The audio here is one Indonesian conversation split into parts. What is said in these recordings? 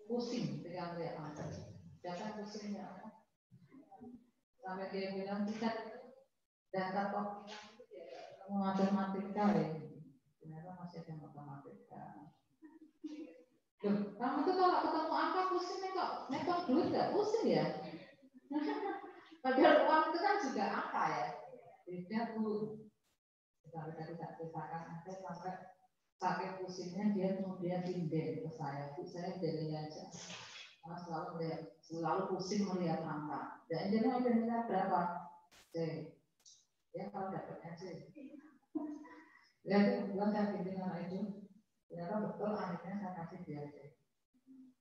pusing ketika melihat angka. Siapa pusingnya? Sampai dia bilang kita data kok matematika ya. Ternyata masih ada matematika. Loh, kamu tuh kalau ketemu angka pusing nekok duit nggak pusing ya? Padahal uang itu kan juga angka ya. Beda tuh. Sampai tadi tak ceritakan sampai sakit pusingnya dia kemudian pindah ke saya. Saya jadi aja. Selalu pusing melihat angka. Dan jadi mau pindah berapa? C. Ya kalau dapatnya C. Ya itu bukan saya bimbing anak itu. Ternyata betul akhirnya saya kasih dia C.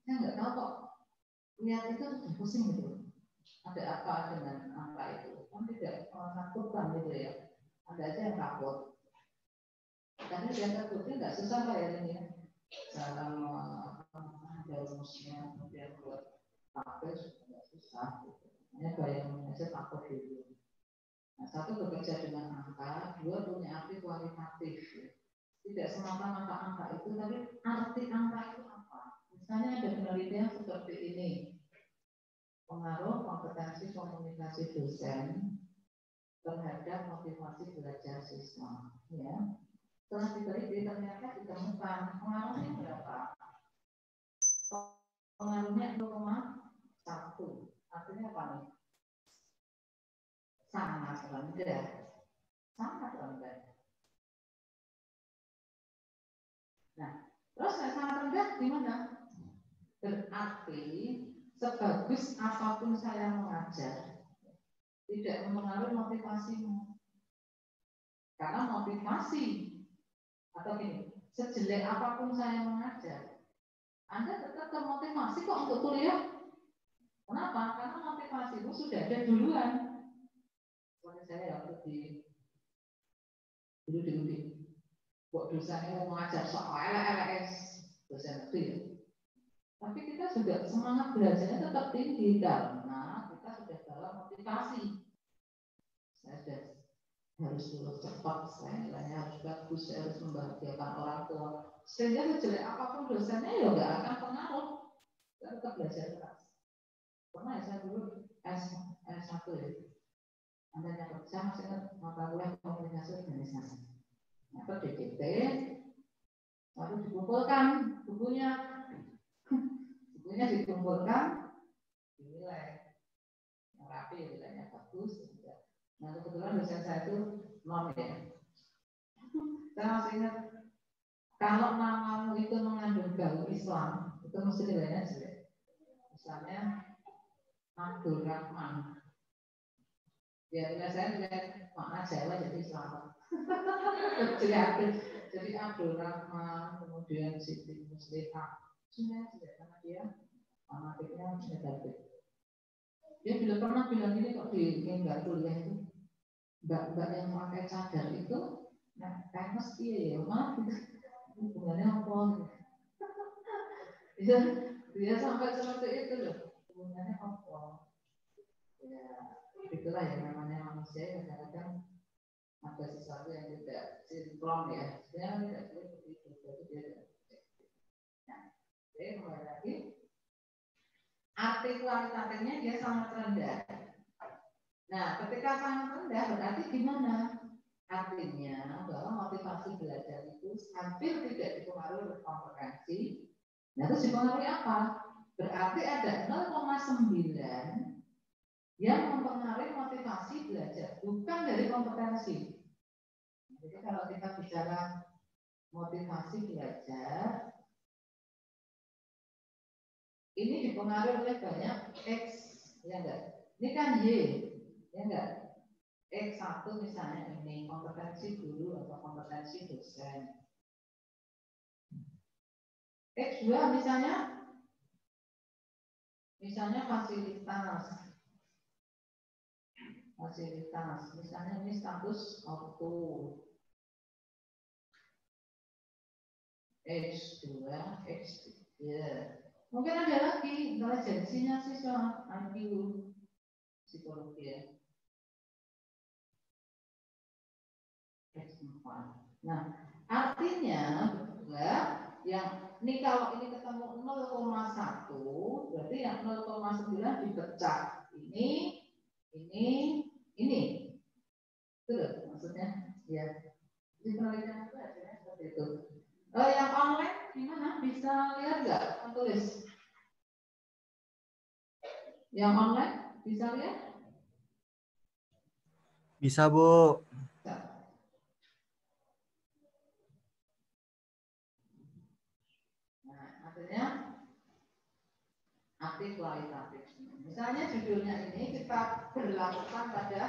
Saya nggak tahu kok. Lihat itu sudah pusing gitu. Ada apa dengan angka itu? Kan tidak menakutkan gitu ya. Ada aja yang takut. Karena dia takutnya nggak susah bayarnya. Cara ada rumusnya, kemudian buat pakai juga nggak susah. Hanya bayarnya aja takut dulu. Nah, satu bekerja dengan angka, dua punya arti kualitatif. Tidak semata-mata angka itu, tapi arti angka itu apa? Misalnya ada penelitian seperti ini. Pengaruh kompetensi komunikasi dosen terhadap motivasi belajar siswa. Ya. Setelah diteliti ternyata ditemukan pengaruhnya berapa? Pengaruhnya 0,1. Artinya apa nih? Sangat rendah. Sangat rendah. Nah, terus sangat rendah gimana? Berarti sebagus apapun saya mengajar, tidak mempengaruhi motivasimu. Karena motivasi atau gini, sejelek apapun saya mengajar, Anda tetap termotivasi kok untuk kuliah. Kenapa? Karena motivasimu sudah ada duluan. Seperti saya waktu di buat dosennya mau mengajar soal LLS dosen itu ya. Tapi kita juga semangat belajarnya tetap tinggi karena kita sudah dalam motivasi. Saya sudah harus lulus cepat, saya nilainya harus bagus, saya harus membahagiakan orang tua. Sehingga sejelek apapun dosennya ya nggak akan pengaruh. Saya tetap belajar keras. Pernah ya saya dulu S1 ya. Anda yang kerja masih ingat mata kuliah komunikasi organisasi. Atau DKT, lalu dikumpulkan bukunya dikumpulkan, dinilai yang rapi, nilainya bagus. Nah kebetulan dosen saya itu non ya. Saya masih ingat kalau namamu itu mengandung bau Islam, itu mesti nilainya jelek. Misalnya Abdul Rahman. Ya nilai saya nilai makna Jawa jadi Islam. jadi Abdul Rahman, kemudian Siti Muslihat. Sudah karena dia fanatiknya negatif. Dia bila pernah bilang gini kok di enggak kuliah itu mbak yang pakai cadar itu nah kayak mesti ya maaf hubungannya apa dia sampai seperti itu loh hubungannya apa ya itulah yang namanya manusia kadang-kadang ada sesuatu yang tidak sinkron ya sebenarnya tidak seperti itu jadi dia nah jadi mulai lagi arti kualitatifnya dia sangat rendah. Nah, ketika sangat rendah berarti gimana? Artinya bahwa motivasi belajar itu hampir tidak dipengaruhi oleh kompetensi. Nah, itu dipengaruhi apa? Berarti ada 0,9 yang mempengaruhi motivasi belajar, bukan dari kompetensi. Jadi kalau kita bicara motivasi belajar, ini dipengaruhi oleh banyak X, ya enggak? Ini kan Y, ya enggak? X1 misalnya ini kompetensi guru atau kompetensi dosen. X2 misalnya fasilitas. Misalnya ini status auto. X2, X3. Mungkin ada lagi intelijensinya siswa, IQ, psikologi ya. X4. Nah, artinya bahwa Yang ini kalau ini ketemu 0,1 berarti yang 0,9 dipecah. Ini. Itu maksudnya ya. Di penelitian itu hasilnya seperti itu. Yang online gimana? Bisa lihat nggak? Tulis. Yang online bisa lihat? Bisa, Bu. Nah, artinya aktif kualitatif. Misalnya judulnya ini kita berlakukan pada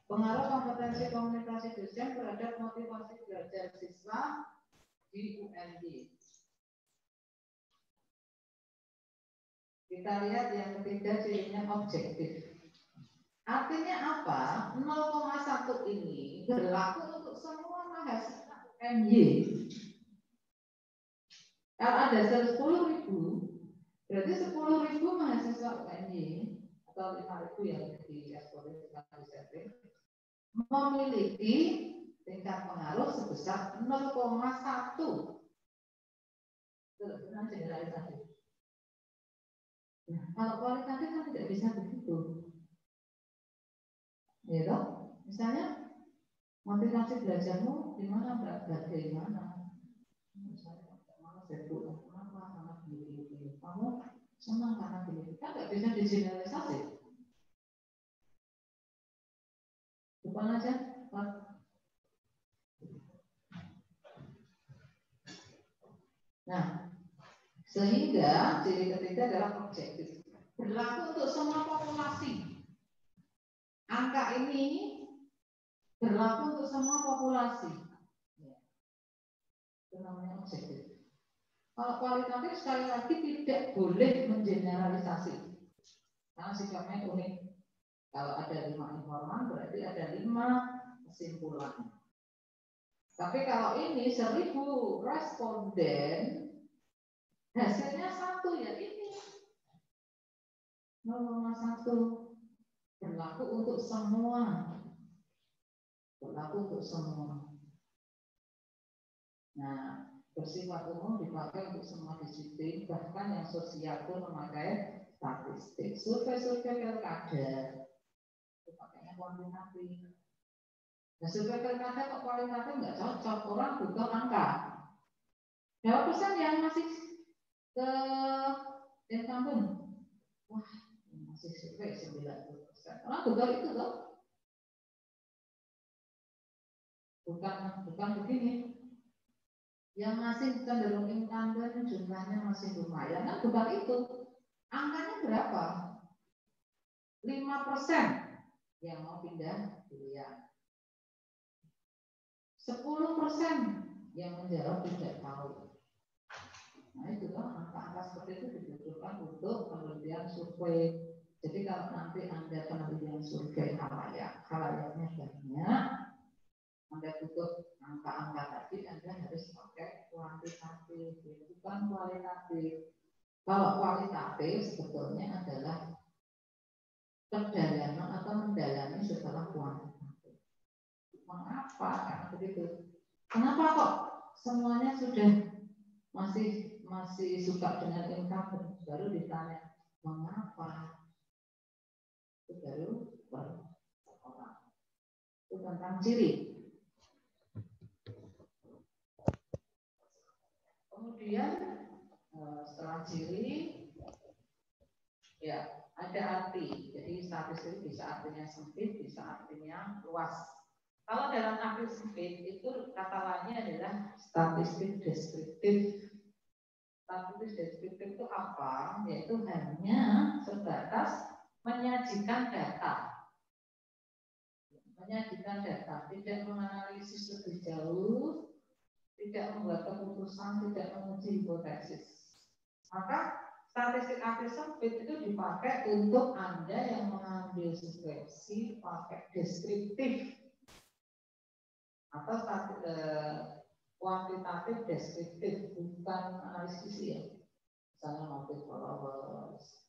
pengaruh kompetensi komunikasi dosen terhadap motivasi belajar siswa di UNY. Kita lihat yang ketiga cirinya objektif. Artinya apa? 0,1 ini berlaku untuk semua mahasiswa UNY. Kalau ada 10.000, berarti 10.000 mahasiswa UNY atau 5.000 yang di eksploitasi setting memiliki tingkat pengaruh sebesar 0,1. Itu benar generalisasi. Nah, kalau kualitatif kan tidak bisa begitu. Ya toh? Misalnya motivasi belajarmu di mana, bagaimana? Misalnya kamu sibuk, kenapa sangat gini-gini? Kamu senang karena gini? Kan nggak bisa digeneralisasi. Bukan aja, Pak. Nah, sehingga ciri ketiga adalah objektif. Berlaku untuk semua populasi. Angka ini berlaku untuk semua populasi. Itu namanya objektif. Kalau kualitatif sekali lagi tidak boleh mengeneralisasi. Karena sikapnya unik. Kalau ada 5 informan berarti ada 5 kesimpulan. Tapi kalau ini 1.000 responden hasilnya 1 ya ini 0,1 berlaku untuk semua. Berlaku untuk semua. Nah, bersifat umum dipakai untuk semua disiplin, bahkan yang sosial pun memakai statistik. Survei-survei pilkada itu pakainya kuantitatif. Nah, survei pilkada kok kualitatif nggak cocok, orang butuh angka. Berapa persen yang masih ke incumbent? Wah, masih survei 90%. Orang butuh itu loh. Bukan begini. Yang masih cenderung incumbent jumlahnya masih lumayan, kan bukan itu. Angkanya berapa? 5% yang mau pindah kuliah. 10% yang menjawab tidak tahu. Nah itu kan angka-angka seperti itu dibutuhkan untuk penelitian survei. Jadi kalau nanti Anda penelitian survei halayaknya banyak, Anda butuh angka-angka tadi, Anda harus pakai kuantitatif, bukan kualitatif. Kalau kualitatif sebetulnya adalah pendalaman atau mendalami setelah kuantitatif. Mengapa? Karena begitu. Kenapa kok semuanya sudah masih suka dengan income, baru ditanya mengapa? Itu baru orang. Itu tentang ciri. Kemudian setelah ciri, ya ada arti. Jadi statistik bisa artinya sempit, bisa artinya luas. Kalau dalam arti sempit itu kata lainnya adalah statistik deskriptif. Statistik deskriptif itu apa? Yaitu hanya sebatas menyajikan data. Menyajikan data, tidak menganalisis lebih jauh, tidak membuat keputusan, tidak menguji hipotesis. Maka statistik arti sempit itu dipakai untuk Anda yang mengambil skripsi pakai deskriptif atau kuantitatif deskriptif, bukan analisis ya. Misalnya motif followers,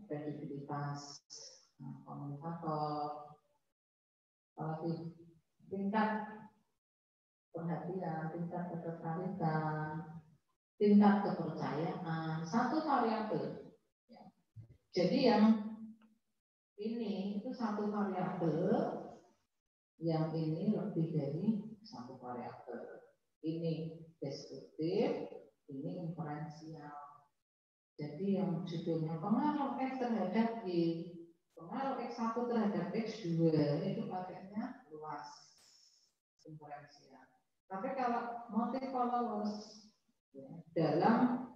kredibilitas komunikator, apalagi tingkat perhatian, tingkat ketertarikan, tingkat kepercayaan, satu variabel. Ya. Jadi yang ini itu satu variabel, yang ini lebih dari satu variabel. Ini deskriptif, ini inferensial. Jadi yang judulnya pengaruh X terhadap Y, pengaruh X1 terhadap X2 itu pakainya luas, inferensial. Tapi kalau motif followers ya, dalam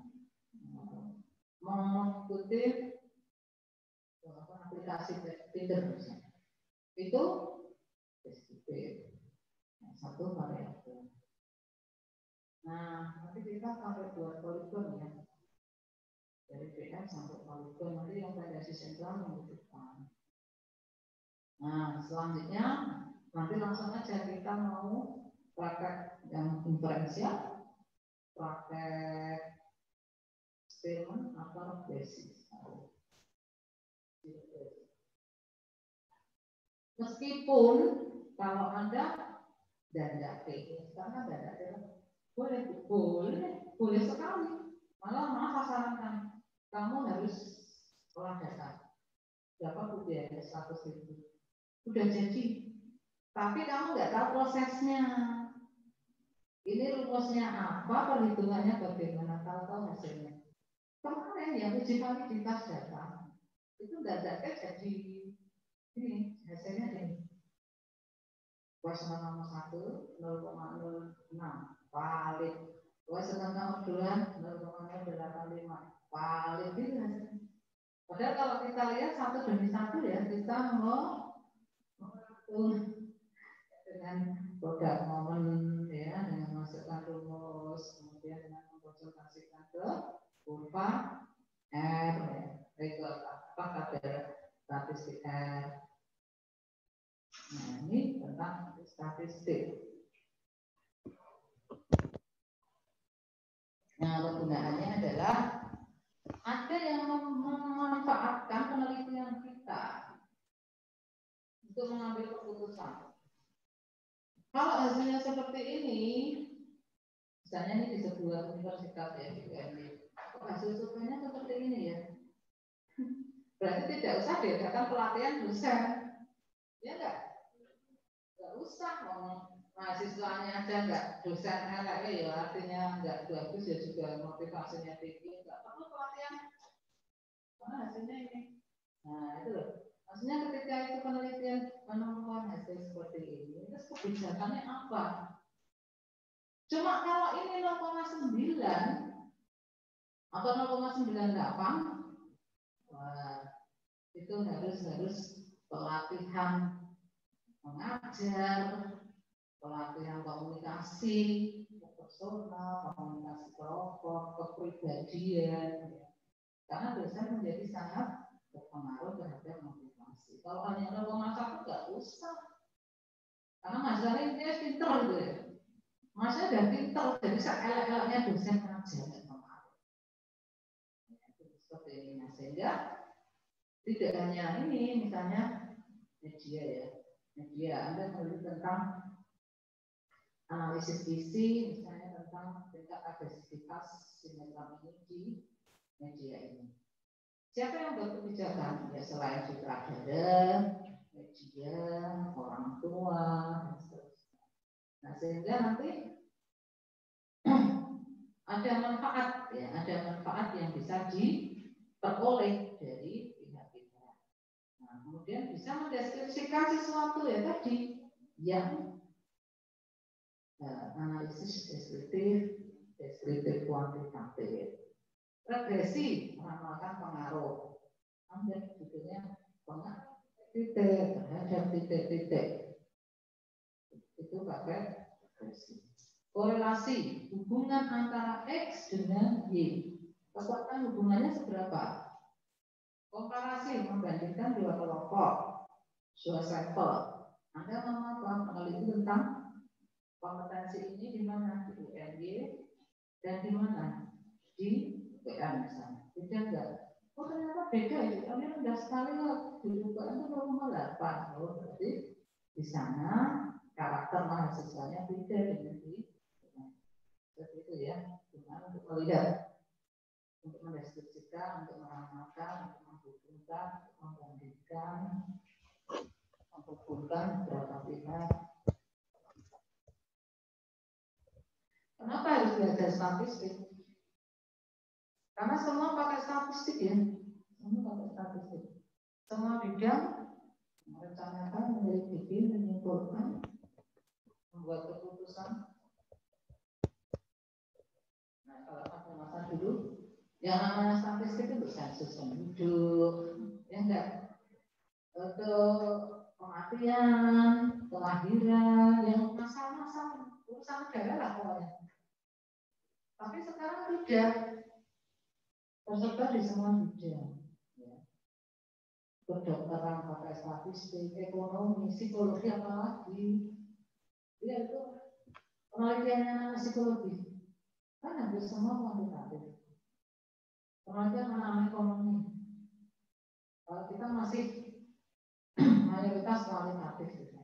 mengikuti aplikasi Tinder misalnya, itu deskriptif, satu variabel. Nah, nanti kita sampai buat poligon ya. Dari BF sampai poligon nanti yang variasi sentral menunjukkan. Nah, selanjutnya nanti langsung aja kita mau praktek yang inferensial, praktek statement atau basis. Meskipun kalau Anda tidak karena tidak boleh sekali. Malah saya sarankan kamu harus olah data. Berapa biaya 100.000? Udah jadi. Tapi kamu nggak tahu prosesnya. Ini rumusnya apa, perhitungannya bagaimana, tahu hasilnya. Kemarin yang uji validitas data itu dadaknya jadi ini hasilnya ini. Kuesioner nomor 1 0,06 valid. Kuesioner nomor 2 0,085 valid itu hasilnya. Padahal kalau kita lihat satu demi satu ya kita mau dengan produk momen ya, dengan masukkan rumus, kemudian dengan mengkonsultasikan ke kurva R ya, itu apa kadar statistik R. Nah ini tentang statistik. Nah kegunaannya adalah ada yang memanfaatkan penelitian kita untuk mengambil keputusan. Kalau hasilnya seperti ini, misalnya ini di sebuah universitas ya di UNY, hasil surveinya seperti ini ya, berarti tidak usah diadakan pelatihan dosen, ya enggak usah mahasiswanya aja enggak dosen elek ya artinya enggak bagus ya juga motivasinya tinggi, enggak perlu pelatihan, karena hasilnya ini. Nah itu loh. Maksudnya ketika itu penelitian menemukan hasil seperti ini, terus kebijakannya apa? Cuma kalau ini 0,9 atau 0,98, wah, itu harus pelatihan mengajar, pelatihan komunikasi personal, komunikasi kelompok, kepribadian, karena dosen menjadi sangat berpengaruh terhadap motivasi. Kalau hanya 0,1 nggak usah, karena masalahnya dia pinter gitu ya. Masnya udah pinter, jadi elek-eleknya dosen aja nggak pengaruh. Seperti ini, nah, sehingga tidak hanya ini, misalnya media ya, media Anda menulis tentang analisis isi, misalnya tentang tingkat agresivitas sinetron ini di media ini. Siapa yang berkebijakan? Ya selain sutradara, media, orang tua, dan seterusnya. Nah sehingga nanti ada manfaat, ya, ada manfaat yang bisa diperoleh dari pihak-pihak. Nah kemudian bisa mendeskripsikan sesuatu ya tadi yang analisis deskriptif kuantitatif. Regresi meramalkan pengaruh. Anda judulnya pengaruh titik terhadap titik-titik. Itu pakai regresi. Korelasi hubungan antara X dengan Y. Kekuatan hubungannya seberapa? Komparasi membandingkan dua kelompok, dua sampel. Anda mau meneliti tentang kompetensi ini di mana? Di UNY dan di mana? Di PA misalnya. Beda enggak? Oh ternyata beda ya. Ini rendah sekali loh. Di UPN itu 0,8. Oh berarti di sana karakter mahasiswanya beda dengan di seperti itu ya, gimana untuk melihat, untuk mendeskripsikan, untuk meramalkan, untuk menghubungkan, untuk membandingkan, menghubungkan beberapa pihak. Kenapa harus belajar statistik? Karena semua pakai statistik ya, semua pakai statistik. Semua bidang merencanakan, menyelidiki, menyimpulkan, membuat keputusan. Nah, kalau pada masa dulu, yang namanya statistik itu sensus penduduk, ya enggak, untuk kematian, kelahiran, yang masalah-masalah urusan negara lah pokoknya. Tapi sekarang tidak tersebar di semua bidang. Kedokteran pakai statistik, ekonomi, psikologi apalagi. Ya itu penelitiannya psikologi. Kan hampir semua kuantitatif. Penelitian anak ekonomi. Kalau kita masih mayoritas kualitatif gitu.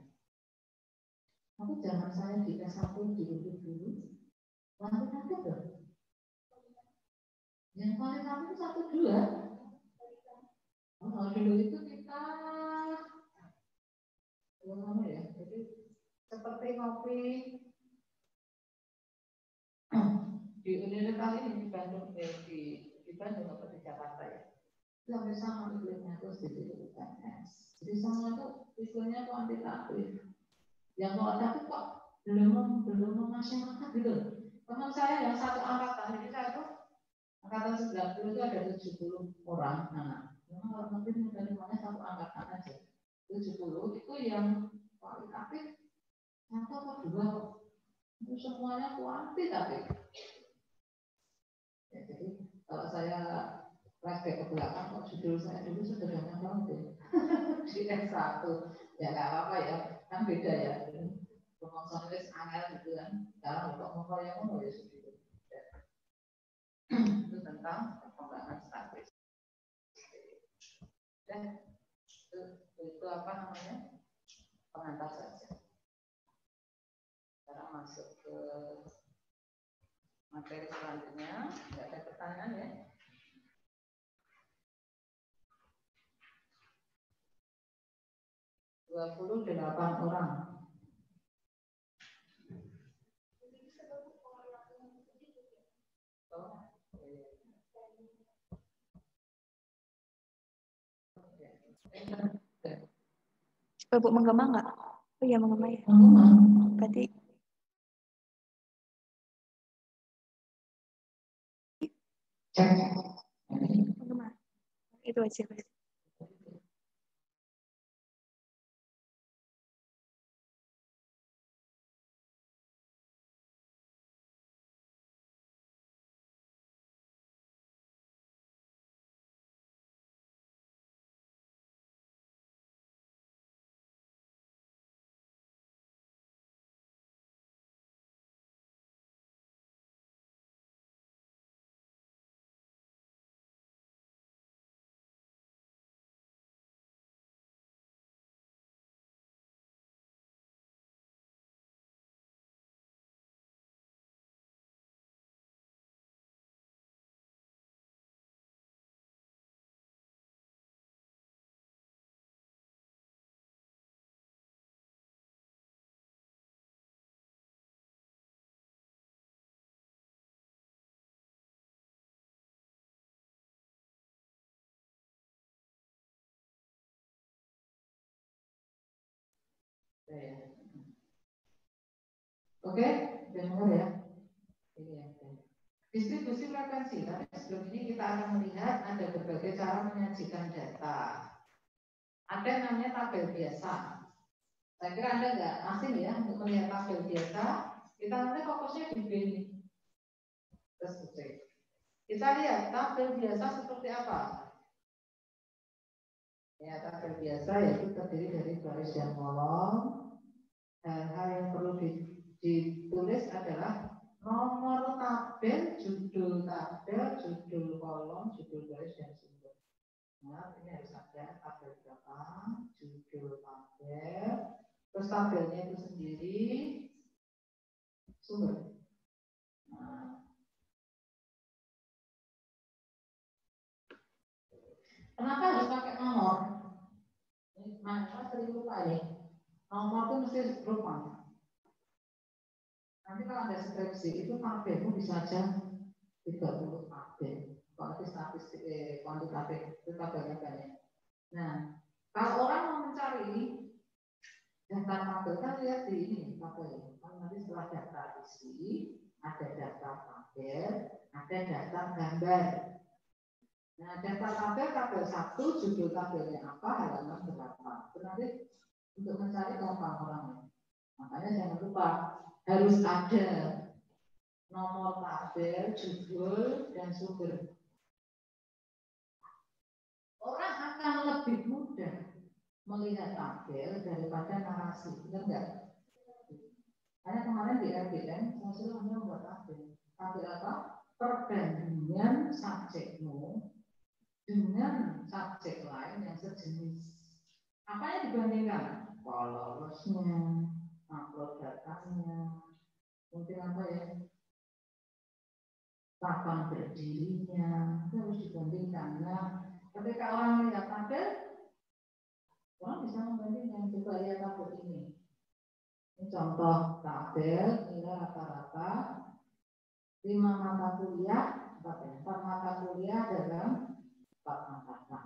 Tapi zaman saya di S1 dulu kuantitatif loh. Yang kualitatif itu 1, 2. Dulu itu kita ya, jadi seperti ngopi di universitas ini di Bandung, di Bandung atau di Jakarta ya. Itu hampir sama iklimnya terus di UNS. Jadi semua itu iklimnya kuantitatif. Yang kualitatif kok belum masyarakat gitu. Teman saya yang satu angkatan, jadi saya tuh angkatan 90 itu ada 70 orang. Nah, memang kalau mungkin dari mana satu angkatan aja. 70 itu yang kualitatif 1 atau 2 kok. Itu semuanya kuantitatif. Ya, jadi kalau saya flashback ke belakang, kok judul saya dulu sederhana banget di S1. Ya nggak apa-apa ya, kan beda ya. Promosi nulis angel gitu kan. Sekarang untuk ngomong yang ngomong ya segitu. Itu tentang perkembangan statistik. Dan itu apa namanya? Pengantar saja. Sekarang masuk ke materi selanjutnya. Tidak ada pertanyaan ya? $28 orang. Bu menggema nggak? Oh iya menggema ya. Berarti menggema. Itu aja berarti. Oke, dengar ya. Ini ya. Distribusi frekuensi. Tapi sebelum ini kita akan melihat ada berbagai cara menyajikan data. Ada yang namanya tabel biasa. Saya kira Anda nggak asing ya untuk melihat tabel biasa. Kita nanti fokusnya di B ini. Terus kita lihat tabel biasa seperti apa. Ya, tabel biasa yaitu terdiri dari baris dan kolom. Hal-hal yang perlu ditulis adalah nomor tabel, judul kolom, judul baris dan sumber. Nah, ini harus ada tabel berapa, judul tabel, terus Terus tabelnya itu sendiri sumber. Nah, kenapa harus pakai nomor? Maka sering lupa ya. Nomor itu mesti rupa. Nanti kalau ada skripsi itu tabelmu bisa aja 30 tabel. Kalau itu statistik kuantitatif itu tabelnya banyak. Nah, kalau orang mau mencari data tabel kan lihat di ini tabel. Kan nanti setelah data isi ada data tabel, ada data gambar. Nah, data tabel 1 judul tabelnya apa, halaman berapa. Itu nanti untuk mencari gampang orangnya. Makanya jangan lupa harus ada nomor tabel, judul, dan sumber. Orang akan lebih mudah melihat tabel daripada narasi, benar nggak? Karena kemarin di RBM saya suruh Anda membuat tabel. Tabel apa? Perbandingan subjekmu dengan subjek lain yang sejenis. Apa yang dibandingkan? Followersnya, upload datanya, mungkin apa ya? Kapan berdirinya, itu harus dibandingkan. Nah, ketika orang melihat tabel, orang bisa membandingkan. Coba lihat tabel ini. Ini contoh tabel, nilai rata-rata 5 mata kuliah, 4 mata kuliah dalam 4 angkatan.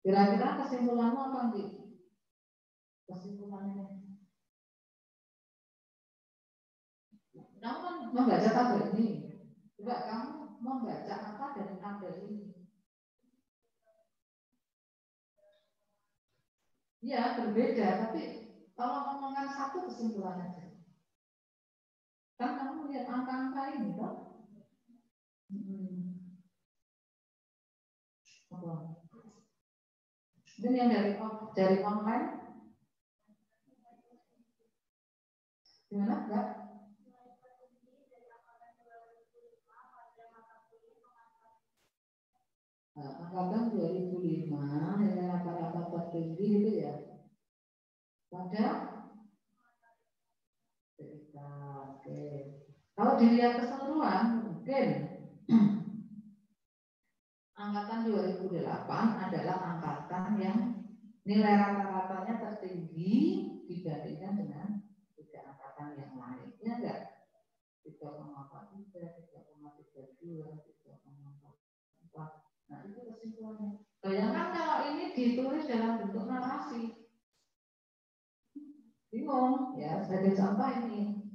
Kira-kira kesimpulanmu apa sih? Kesimpulannya. Kamu kan membaca tabel ini. Coba kamu membaca apa dari tabel ini? Ya, berbeda, tapi kalau ngomongkan satu kesimpulan aja. Kan kamu lihat angka-angka ini, toh? Apa? Ini yang dari online. Gimana, Mbak? Angkatan 2005 nilai rata-rata tertinggi itu ya pada cerita. Oke. Kalau dilihat keseluruhan mungkin angkatan 2008 adalah angkatan yang nilai rata-ratanya tertinggi dibandingkan dengan 3 angkatan yang lain. Ya enggak? 3,43, 3,32, 3,44. Nah, itu kesimpulannya. Bayangkan kalau ini ditulis dalam bentuk narasi. Bingung, ya, sebagai contoh ini.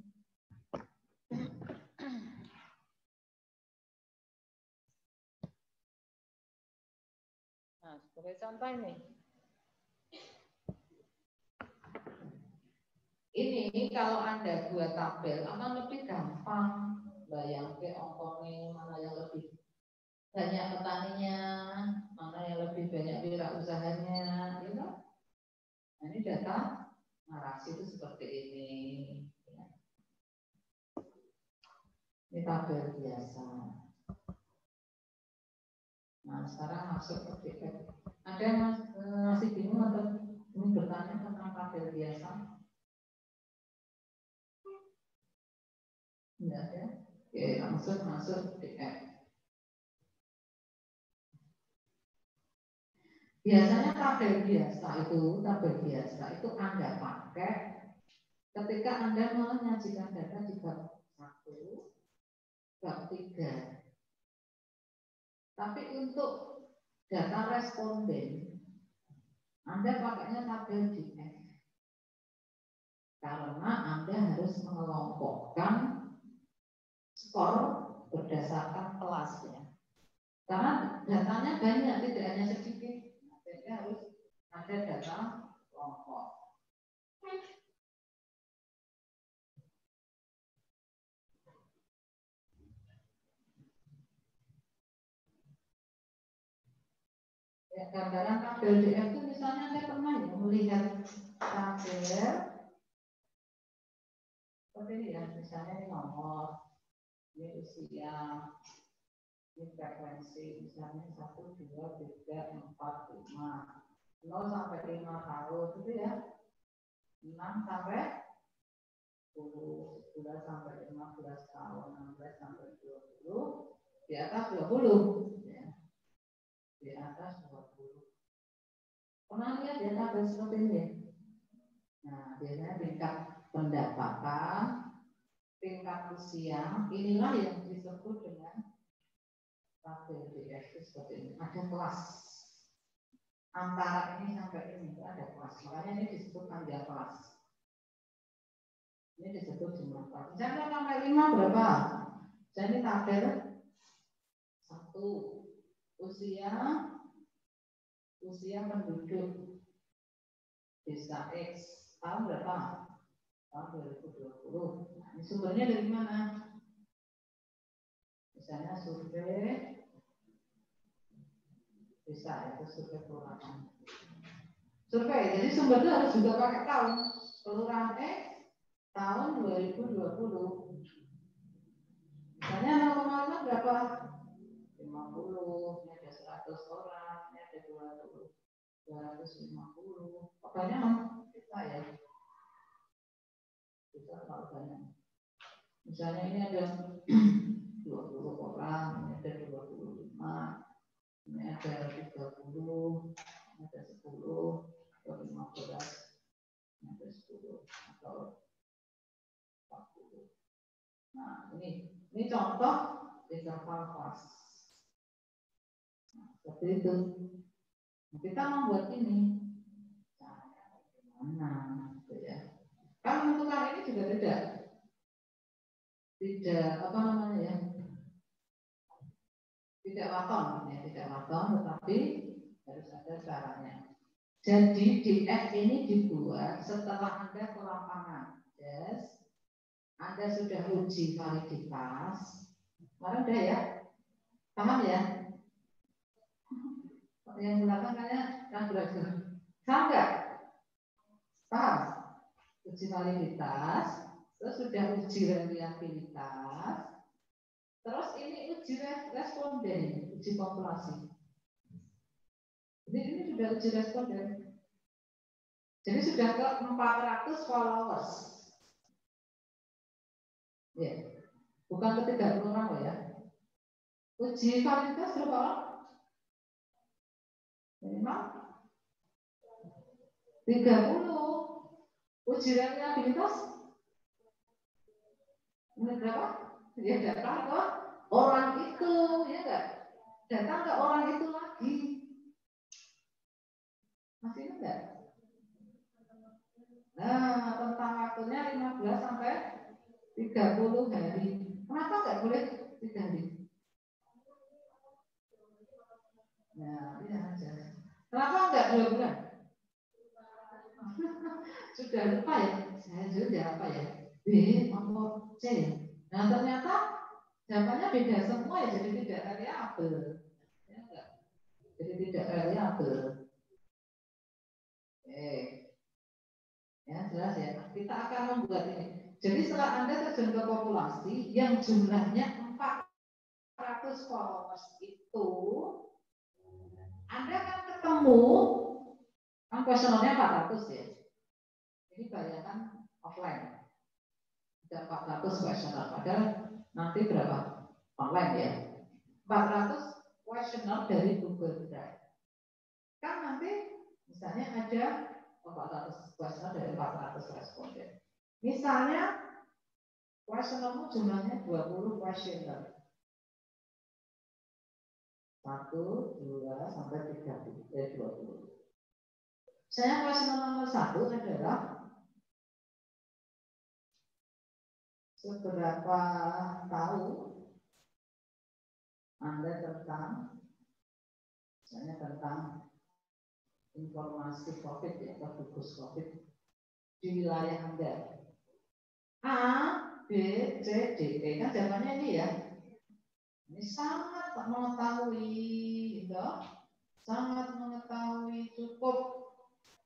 Nah, sebagai contoh ini. Ini kalau Anda buat tabel akan lebih gampang. Bayangkan ongkongnya mana yang lebih banyak petaninya, mana yang lebih banyak wirausahanya, gitu. Nah, ini data narasi itu seperti ini. Ini tabel biasa. Nah, sekarang masuk ke PDF. Ada yang masih bingung atau ini bertanya tentang tabel biasa? Enggak ya? Oke, masuk PDF. Biasanya tabel biasa itu Anda pakai ketika Anda menyajikan data di bab 1, bab 3. Tapi untuk data responden Anda pakainya tabel DF. Karena Anda harus mengelompokkan skor berdasarkan kelasnya. Karena datanya banyak, tidak hanya sedikit. Sehingga harus ada data kelompok. Ya, gambaran tabel DF itu misalnya Anda pernah ya melihat tabel seperti ini ya, misalnya ini nomor, ini usia, ini frekuensi, misalnya 1, 2, 3, 4, 5, 0 sampai 5 tahun, gitu ya. 6 sampai 10, 11 sampai 15 tahun, 16 sampai 20, di atas 20, ya. Di atas 20. Pernah lihat ya tabel seperti ini? Nah, biasanya tingkat pendapatan, tingkat usia, inilah yang disebut dengan tabel DF seperti ini. Ada kelas. Antara ini sampai ini ada kelas. Makanya ini disebut panjang kelas. Ini disebut jumlah kelas. Misalnya sampai 5 berapa? Jadi tabel 1 usia penduduk desa X tahun berapa? Tahun 2020. Nah, ini sumbernya dari mana? Misalnya survei desa itu survei kelurahan. Survei, jadi sumbernya harus juga pakai tahun. Kelurahan X tahun 2020. Misalnya 0,5 berapa? 50, ini ada 100 orang, ini ada 250. Banyak kita ya. Kita terlalu banyak. Misalnya ini ada 20 orang, ini ada 25, ini ada 30, ini ada 10, atau 15, ini ada 10, atau 40. Nah, ini contoh interval kelas. Nah, seperti itu. Kita membuat ini. Caranya bagaimana? Gitu ya. Kan menentukan ini juga tidak apa namanya ya, tidak waton ya, tidak waton, tetapi harus ada caranya. Jadi DF ini dibuat setelah Anda ke lapangan. Yes. Anda sudah uji validitas. Kemarin udah ya? Paham ya? Yang belakang kayaknya kan belajar. Paham nggak? Paham? Uji validitas, terus sudah uji reliabilitas, terus ini uji responden, uji populasi. Jadi ini sudah uji responden. Jadi sudah ke 400 followers. Ya, bukan ke 30 orang ya. Uji validitas berapa orang? Minimal 30. Uji reliabilitas berapa? Ya datang ke orang itu, ya enggak? Datang ke orang itu lagi. Masih enggak? Nah, tentang waktunya 15 sampai 30 hari. Kenapa enggak boleh 3 hari? Nah, ini aja. Kenapa enggak 2 bulan? Sudah lupa ya? Saya sudah apa ya? B atau C. Nah, ternyata jawabannya beda semua ya, jadi tidak variabel. Ya enggak? Jadi tidak variabel. Oke. Ya, jelas ya. Kita akan membuat ini. Jadi setelah Anda terjun ke populasi yang jumlahnya 400 followers itu, Anda akan ketemu, kan kuesionernya 400 ya. Ini bayangkan offline. Ada 400 kuesioner, padahal nanti berapa? Online ya. 400 kuesioner dari Google Drive. Kan nanti misalnya ada 400 kuesioner dari 400 responden. Misalnya kuesionermu jumlahnya 20 kuesioner. 1, 2, sampai 30, 20. Misalnya kuesioner nomor 1 adalah seberapa tahu Anda tentang, misalnya tentang informasi COVID ya, atau gugus COVID di wilayah Anda. A, B, C, D, E, kan jawabannya ini ya. Ini sangat mengetahui, gitu. Sangat mengetahui, cukup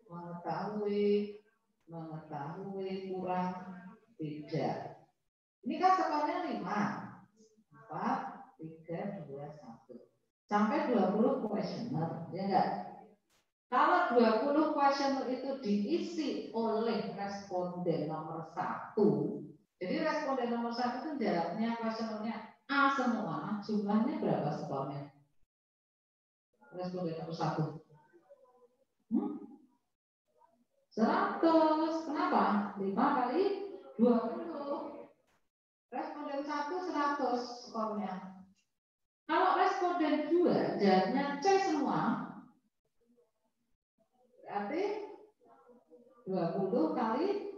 mengetahui, kurang, tidak. Ini kan skornya 5, 4, 3, 2, 1. Sampai 20 kuesioner, ya enggak? Kalau 20 kuesioner itu diisi oleh responden nomor 1, jadi responden nomor 1 itu jawabnya kuesionernya A semua, jumlahnya berapa skornya? Responden nomor 1. 100. Kenapa? 5 kali 20. Responden 1 100 skornya. Kalau responden 2 jawabnya C semua, berarti 20 kali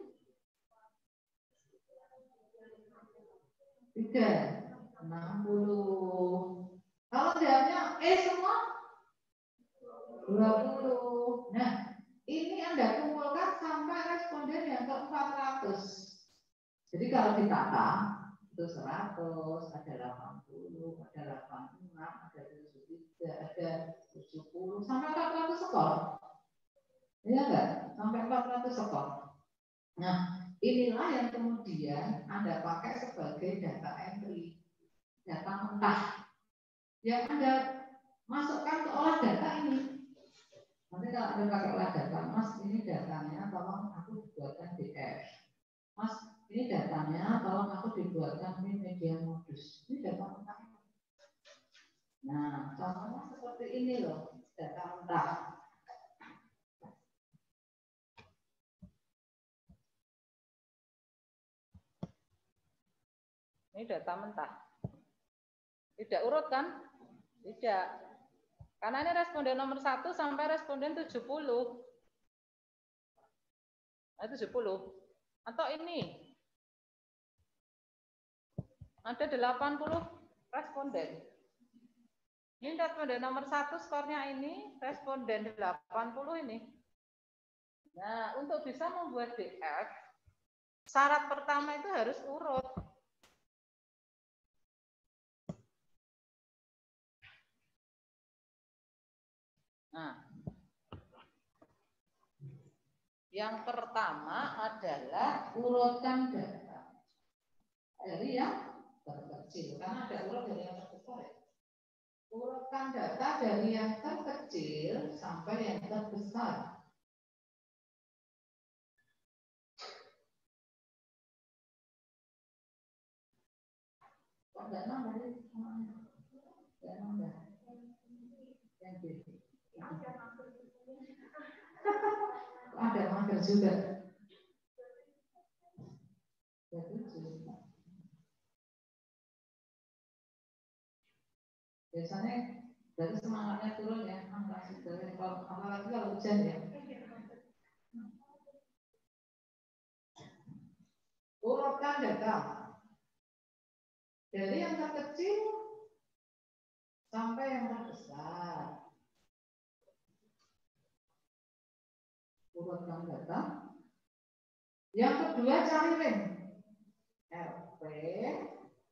3, 60. Kalau jawabnya E semua, 20. Nah, ini Anda kumpulkan sampai responden yang ke 400. Jadi kalau ditata, itu 100, ada 80, ada 86, ada 73, ada 70, sampai 400 skor. Iya enggak? Sampai 400 skor. Nah, inilah yang kemudian Anda pakai sebagai data entry, data mentah yang Anda masukkan ke olah data ini. Nanti kalau Anda pakai olah data, Mas, ini datanya tolong aku buatkan DF. Mas, ini datanya tolong aku dibuatkan ini media modus. Ini data mentah. Nah, contohnya seperti ini loh, data mentah. Ini data mentah. Tidak urut kan? Tidak. Karena ini responden nomor 1 sampai responden 70. Nah, 70. Atau ini. Ada 80 responden. Ini responden nomor 1 skornya ini, responden 80 ini. Nah, untuk bisa membuat DF, syarat pertama itu harus urut. Nah, yang pertama adalah urutkan data dari yang terkecil, karena ada urut dari yang terbesar ya. Urutkan data dari yang terkecil sampai yang terbesar. Kok enggak nambah ya? Enggak nambah. Yang B. Ada mager juga. Biasanya dari semangatnya turun ya, apalagi kalau hujan ya. Urutkan data dari yang terkecil sampai yang terbesar. Urutkan data. Yang kedua cari ring. RP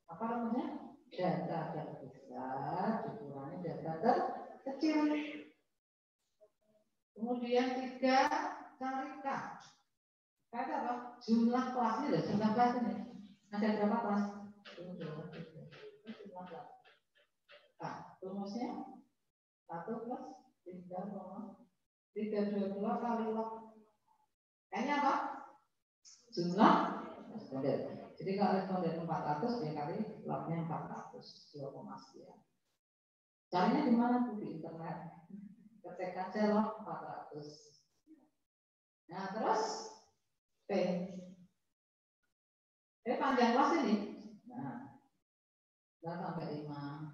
apa namanya? Data terbesar dikurangi data terkecil. Kemudian 3 cari K. K itu apa? Jumlah kelasnya loh, jumlah kelas ini. Ada berapa kelas? Jumlah kelas. Nah, rumusnya 1 plus 3,322 kali log. N-nya apa? Jumlah responden. Jadi kalau responden 400 dia kali lognya 400, 2, sekian. Caranya di mana tuh? Di internet. Ketik aja log 400. Nah terus P. Panjang kelas ini. Nah, 2 sampai 5.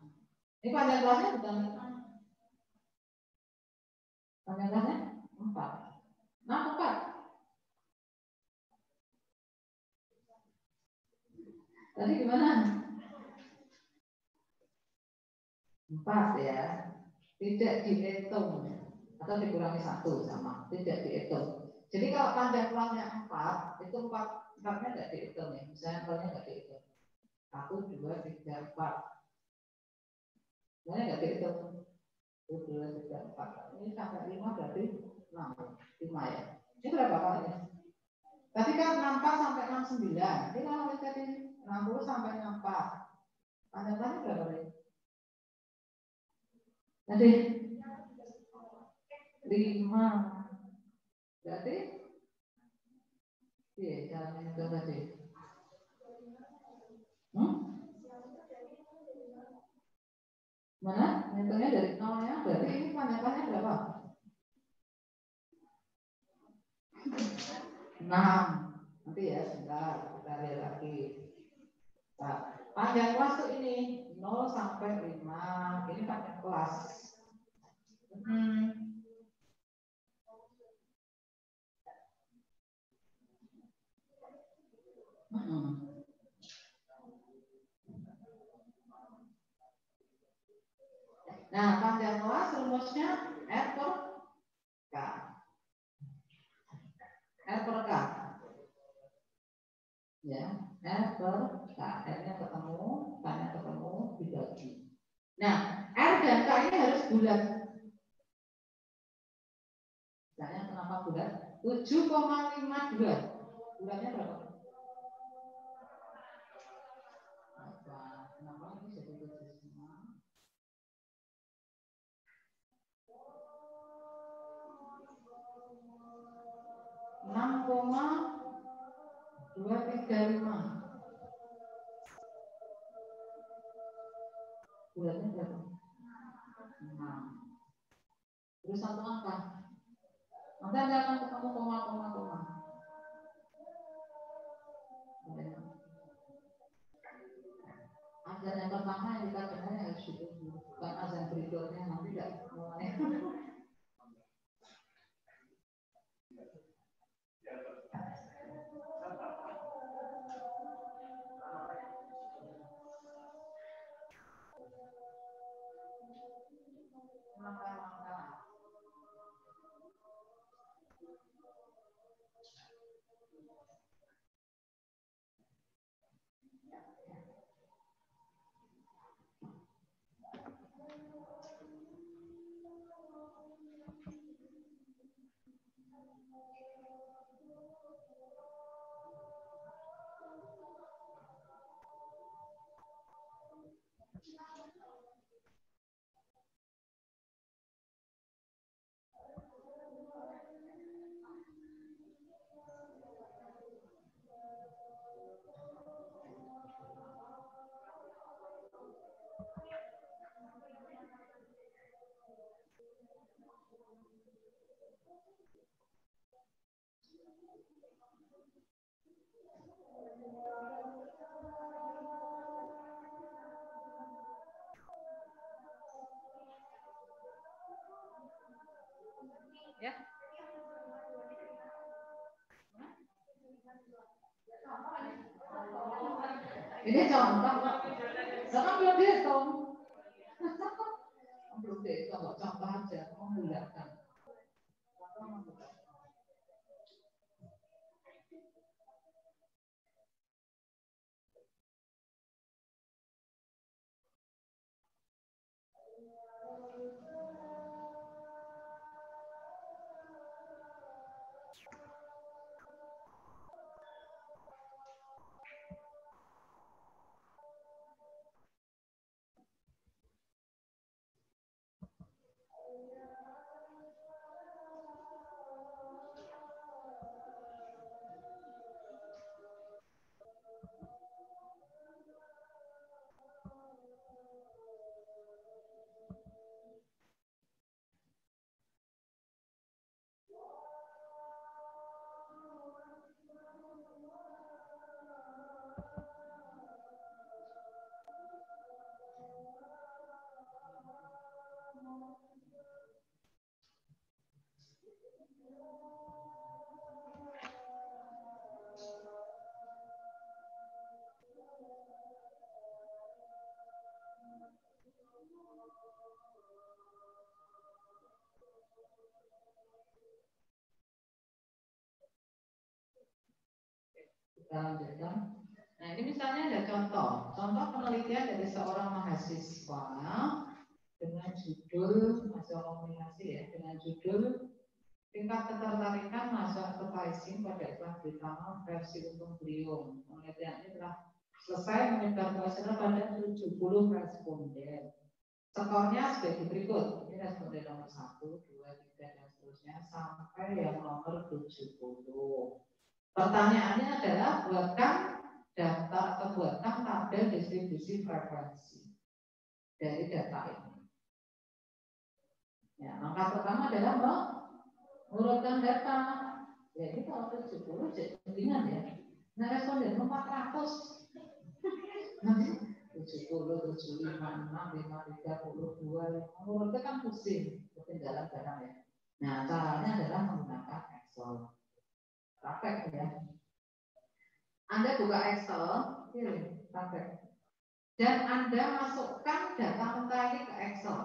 Ini panjang kelasnya bukan 5. Panjang kelasnya 4. Nah 4. Tadi gimana? 4 ya. Tidak dihitung atau dikurangi 1 sama. Tidak dihitung. Jadi kalau panjang kelasnya 4, itu 4-nya tidak dihitung ya. Misalnya kelasnya tidak dihitung. 1, 2, 3, 4. Sebenarnya nggak dihitung. 1, 2, 3, 4. Ini sampai 5 berarti 6. 5 ya. Ini berapa kalinya? Tadi kan 64 sampai 69. Ini kalau jadi 60 sampai 64. Panjang kelasnya berapa kali? Tadi Berarti iya, cara itu tadi. Mana? Hitungnya dari nolnya, berarti ini panjangnya berapa? 6. Nanti ya, sebentar, kita lihat lagi. Nah, panjang kelas tuh ini 0 sampai 5. Ini panjang kelas. Nah, panjang kelas rumusnya R per K. R per K. Ya, R per K. R-nya ketemu, K-nya ketemu, dibagi. Nah, R dan K ini harus bulat. Misalnya kenapa bulat? 7,52. Bulatnya berapa? Kenapa ini jadi 7,5? 6,235. Bulatnya berapa? 6. Terus satu angka. Nanti Anda akan ketemu koma. Azan yang pertama yang kita dengar harus ditunggu. Bukan azan berikutnya, nanti tidak mulai. Ya. Ini contoh, sekarang belum dihitung. Belum dihitung, contoh aja, membulatkan. Kita lanjutkan. Nah, ini misalnya ada contoh penelitian dari seorang mahasiswa dengan judul masuk komunikasi ya, dengan judul tingkat ketertarikan masuk advertising pada iklan pertama versi untung beliung. Penelitian ini telah selesai menyebar kuesioner pada 70 responden. Skornya sebagai berikut. Ini responden nomor 1, 2, 3, dan seterusnya sampai yang nomor 70. Pertanyaannya adalah buatkan daftar atau buatkan tabel distribusi frekuensi dari data ini. Ya, langkah pertama adalah mengurutkan data. Ya, ini kalau 70 jadi pentingan ya. Nah, responden 400. Nanti 70, 75, 6, 5, 3, 32. Mengurutnya kan pusing, ketinggalan barang ya. Nah, caranya adalah menggunakan Excel. Praktek ya. Anda buka Excel, pilih praktek. Dan Anda masukkan data mentah ini ke Excel.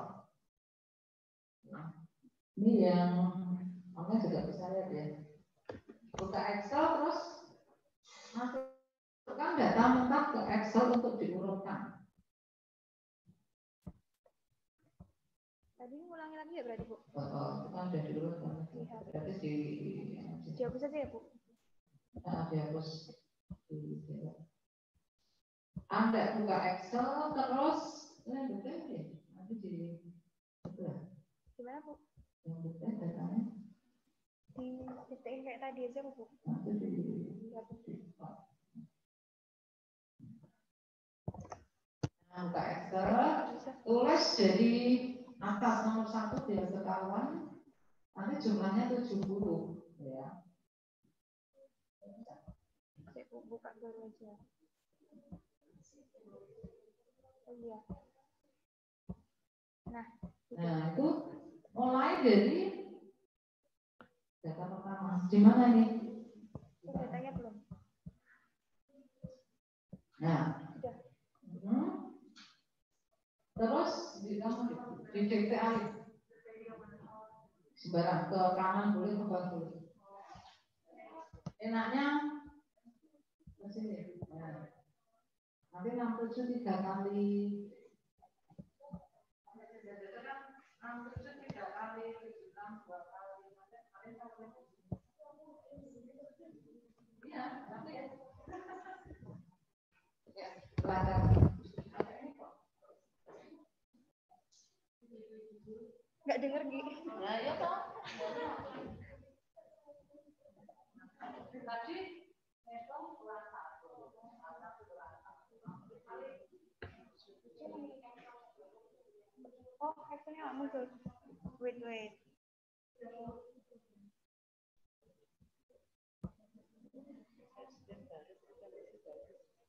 Nah, ini yang Anda juga bisa lihat ya. Buka Excel terus masukkan data mentah ke Excel untuk diurutkan. Tadi ngulangi lagi ya berarti Bu? Itu kan sudah diurutkan. Berarti dihapus saja ya Bu? Dihapus. Anda buka Excel terus nanti di gimana Bu? Yang detail datanya Diciptain kayak tadi aja Bu? nanti buka Excel, tulis dari atas nomor 1 biar ketahuan, nanti jumlahnya 70 ya. Saya buka dulu aja. Oh iya. Nah itu mulai dari data pertama. Di mana nih? Datanya belum. Nah, terus di dikte alih. Sembarang ke kanan boleh, ke bawah boleh. Enaknya ke sini. Nanti 67 3 kali. 67 3 kali, 76 2 kali. Iya, nanti ya. Ya, nggak denger Gi. Nah, ya toh. Tadi hitung bulan 1. Oh, Excelnya nggak muncul. Wait.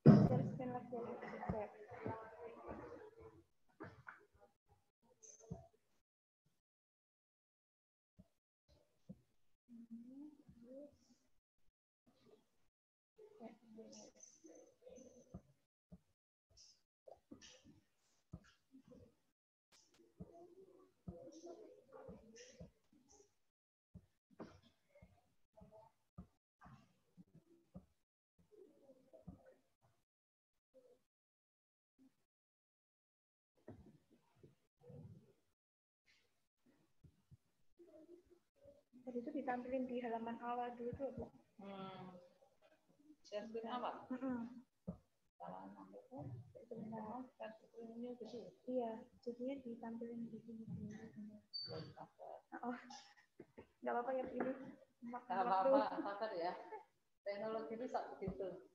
Share screen lagi ya. Tadi itu ditampilin di halaman awal dulu tuh Bu. Share screen awal? Iya, jadinya ditampilin di sini. Oh, nggak apa-apa ya ini. Nggak apa-apa, sabar ya. Teknologi itu tak begitu.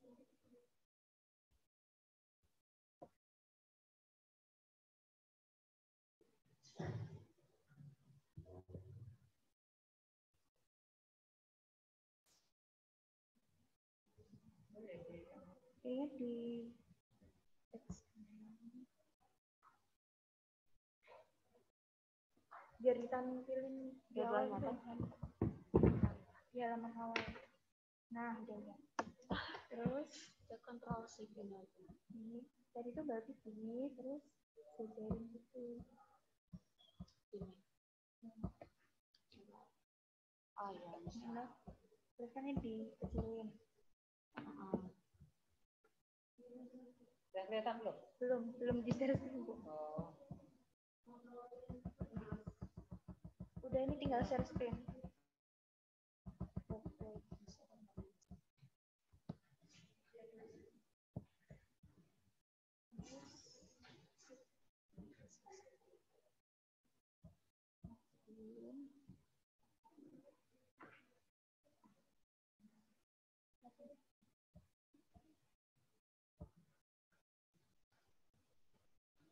Kayaknya di biar ditampilin di awal itu di halaman awal. Nah, udah. Terus kontrol signal. Ini tadi tuh berarti gini, terus sejarin gitu. Ini. Oh iya. Nah, terus kan ini dikecilin. Udah kelihatan belum? Belum di-share Bu. Oh. Udah, ini tinggal share screen.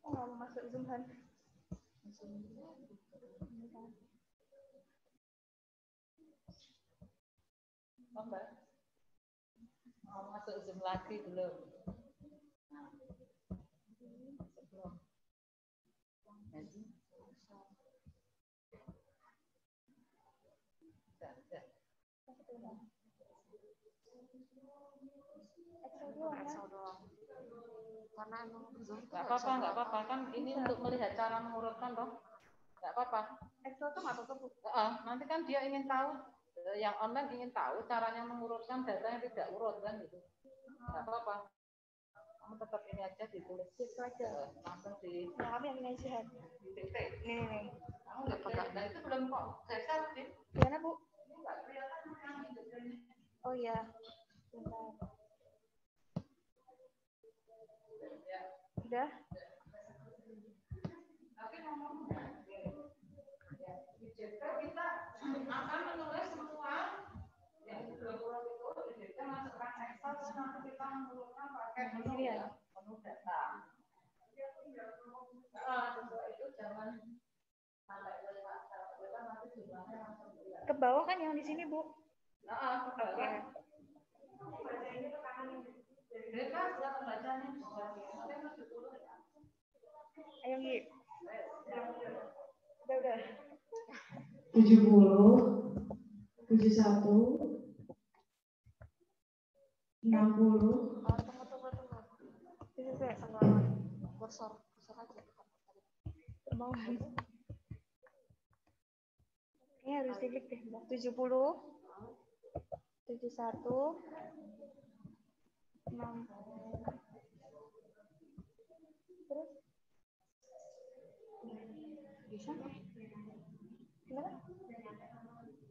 Oh, nggak mau masuk Zoom kan? Oh, Mbak. Mau masuk Zoom lagi belum? Belum. Excel doang. Karena emang Zoom tuh Nggak apa-apa kan ini untuk melihat cara mengurutkan toh. Nggak apa-apa. Excel tuh nggak tutup. Nanti kan dia ingin tahu, yang online ingin tahu caranya mengurutkan data yang tidak urut kan gitu. Nggak apa-apa. Kamu tetap ini aja ditulis. Gitu aja. Langsung di. Nah, kami yang ini aja. Titik. Nih. Kamu nggak pegang. Nah itu belum kok geser sih. Gimana Bu? Ini nggak kelihatan yang ini. Oh iya. Bentar. Ya. Udah? Tapi ngomongnya, ya, kita akan menulis semua yang belum urut itu, kita masukkan Excel, terus nanti kita mengurutkan pakai penuh ya, penuh data. Itu jangan sampai lewat, nanti jumlahnya langsung lihat. Ke bawah kan yang di sini Bu? Oke. Mereka sudah pembacanya. Ayo Gi. Udah. 70, 71, 60. Tunggu. Bisa. Kursor aja. Mau. Ini harus diklik deh. 70, 71, 6. Terus? Bisa? Gimana?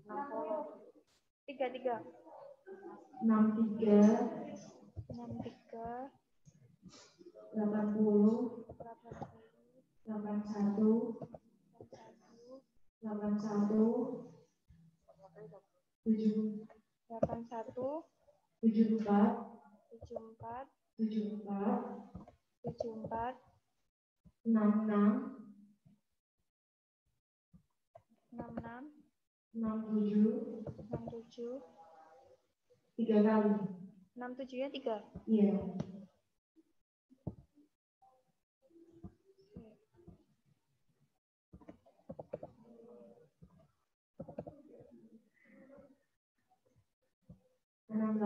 60. 33. 63, 63, 80, 81, 81, 7, 81, 74, 74, 74, 74, 66, 66, 67, 67, 3 kali. 67-nya 3. Iya. Enam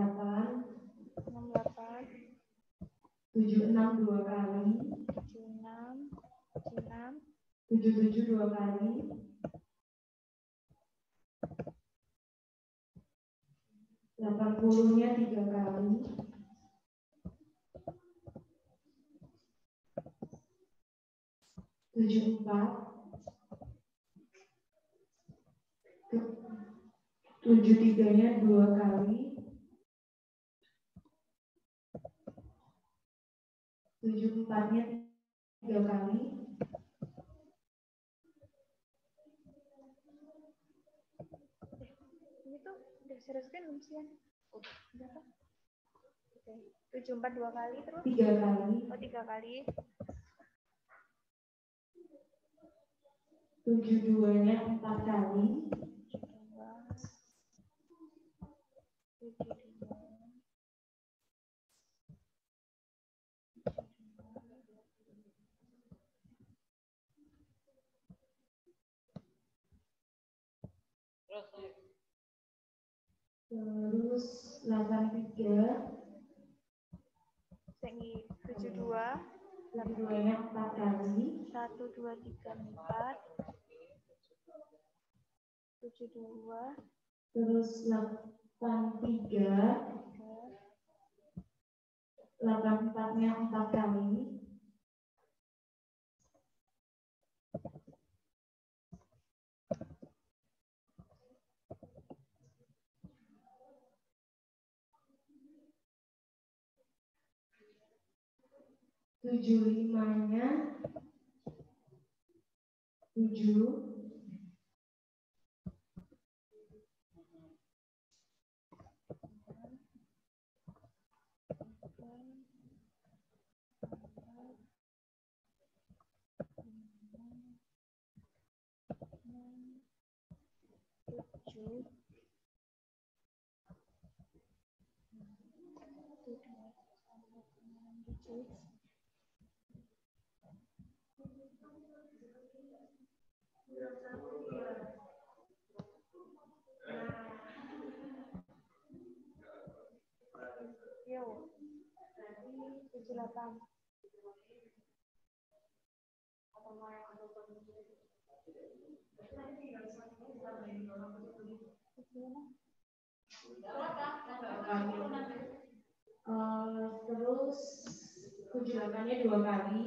76 2 kali, 76, 76, 77 2 kali, 80-nya 3 kali, 74, 73-nya 2 kali, 74-nya 3 kali, ini tuh udah serius kan belum sih? Udah kan? Oke. 74 2 kali terus? 3 kali, Oh 3 kali. 72-nya 4 kali, 72. terus 83, Ini 72, 72-nya 4 kali, 1, 2, 3, 4, 72, terus 83, 84-nya 4 kali, 75-nya 7, 8, Yo. 78. Terus 78-nya 2 kali.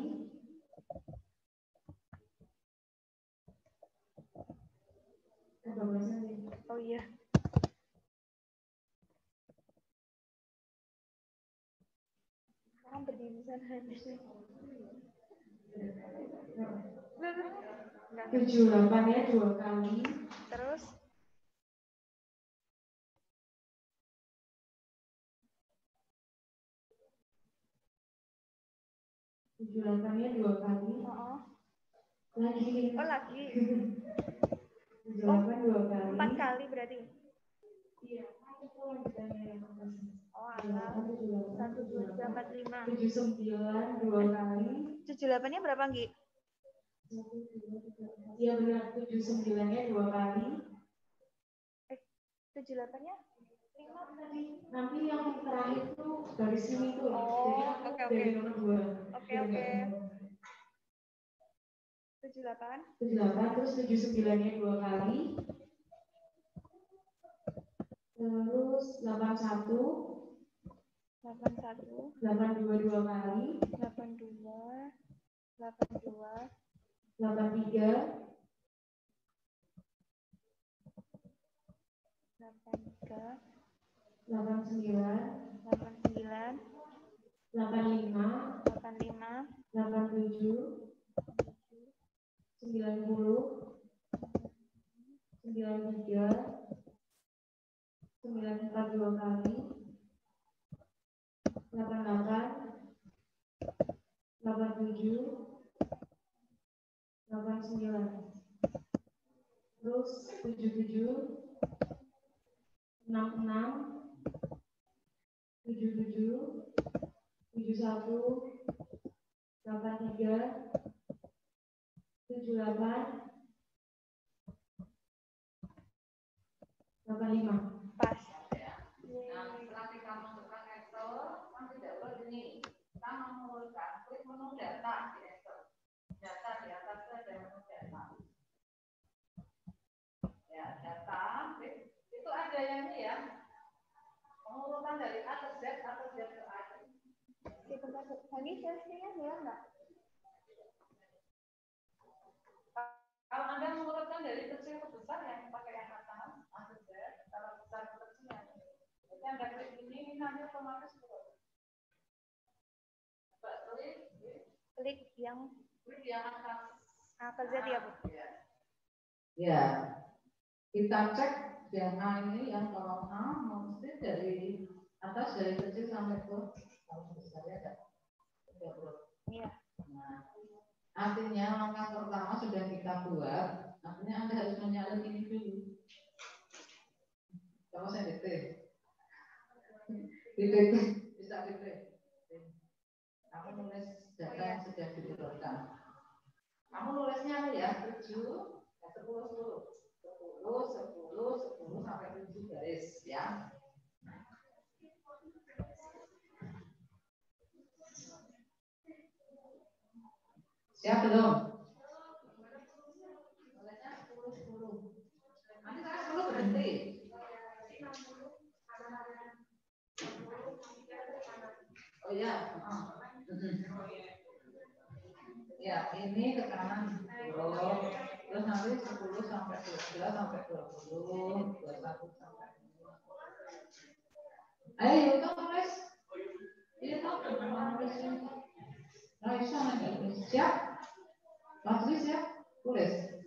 Oh iya. Sekarang berdiri sana. 78-nya 2 kali. Terus 78-nya 2 kali. Lagi. Oh lagi. 78 2 kali. 4 kali berarti. Iya. Oh alah. 1, 2, 3, 4, 5. 79 2 kali. 78-nya berapa, Nggi? Iya benar, 79-nya 2 kali. 78-nya 5 kali. Nanti yang terakhir tuh dari sini tuh. Oh, oke. Dari nomor 2. Oke. 78 terus 79-nya 2 kali. Terus 81 82 2 kali. 83 terus 77 66 77 71 83 78 85. pas. Nah, setelah kita masukkan Excel, kan tidak boleh ini. Kita mengumpulkan, klik menu data di Excel. Data di atas itu ada menu data. Ya, data, klik. Itu ada yang ini ya. Pengurutan dari A ke Z atau Z ke A. Sebentar, lagi sesinya hilang nggak? Kalau Anda mengurutkan dari kecil ke besar, yang pakai yang atas, A ke Z. Kalau besar ke kecil, yang ini. Jadi Anda klik ini nanti otomatis turun. Klik yang atas. A ke Z ya, Bu? Ya. Kita cek yang A ini, yang kolom A, mesti dari atas, dari kecil sampai ke kolom besar ya. Iya. Nah, artinya langkah pertama sudah kita buat, artinya Anda harus menyalin ini dulu. Kalau saya detik, bisa detik. Aku nulis data yang sudah dibutuhkan. Kamu nulisnya apa ya? 7, 10 sampai 7 garis ya. Siap belum? Nulisnya 10. Nanti saya 10 berhenti. Oh ya. Ya, ini ke kanan 10. Terus nanti 10 sampai 12 sampai 20, 21 sampai 20. Ayo, itu tulis. Ini tuh nulis. Nah, bisa nanti. Siap? Masih siap? Tulis.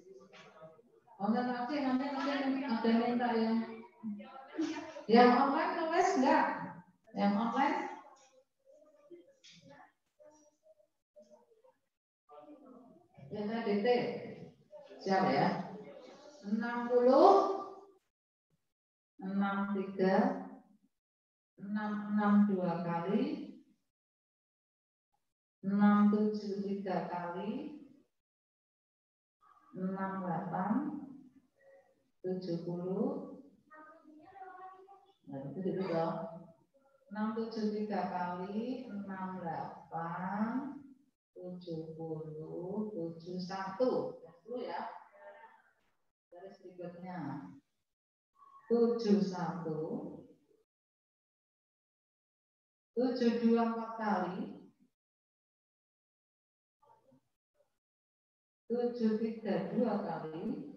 Nanti ada minta yang online nulis enggak? Yang online? Ya, saya DT. Siap ya? 60 662 kali, 673 kali, 68, 70. Nah, itu dulu dong. 673 kali, 68, 70, 71. 10 ya. Garis berikutnya. 71, 72 4 kali, 73 2 kali,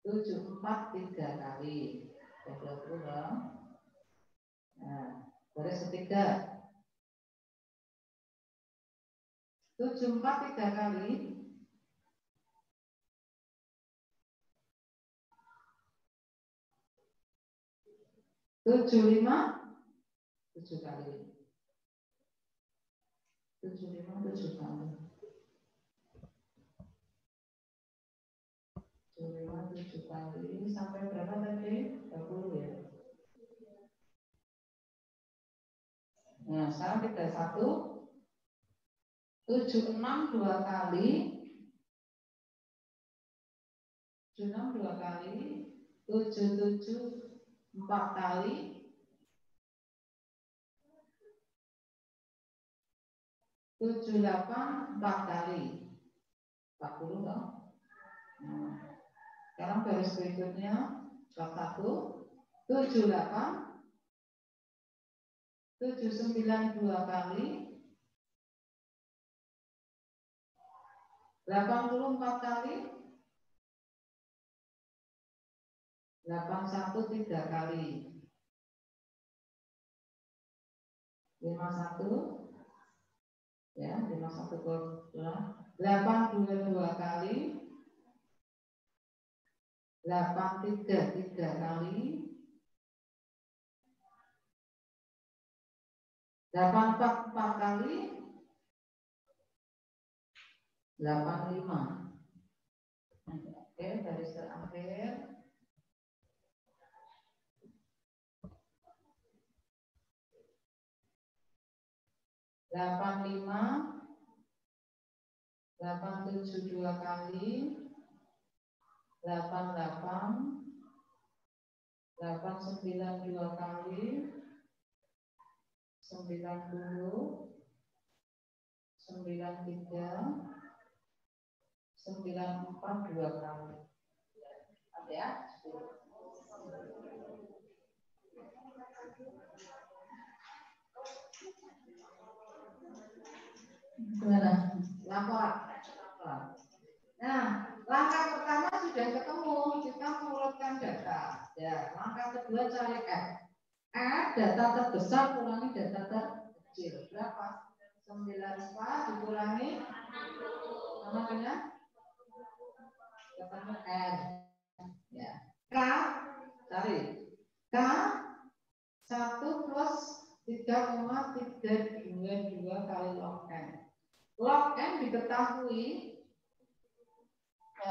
74 3 kali. 20 dong. Nah, garis ketiga. 74 3 kali, 75 7 kali, 75 7 kali, 75 7 kali sampai berapa tadi? 20 ya. Nah, sekarang 31, 76 2 kali, 76 2 kali, 77 4 kali, 78 4 kali, 40 dong. Nah, sekarang garis berikutnya 41, 78, 79 2 kali, 84 kali, 81 3 kali, 51 ya, 51 82 2 kali, 83 3 kali, 84 4 kali, 85. Oke, garis terakhir. 85, 87 2 kali, 88, 89 2 kali, 90, 93, 94 2 kali. Ada ya? Gimana? Laporan. Nah, langkah pertama sudah ketemu, kita mengurutkan data. Ya, langkah kedua cari F. F data terbesar kurangi data terkecil. Berapa? 94 dikurangi sama dengan ketemu N. Ya. K cari. K 1 plus 3,322 kali log N. Log N diketahui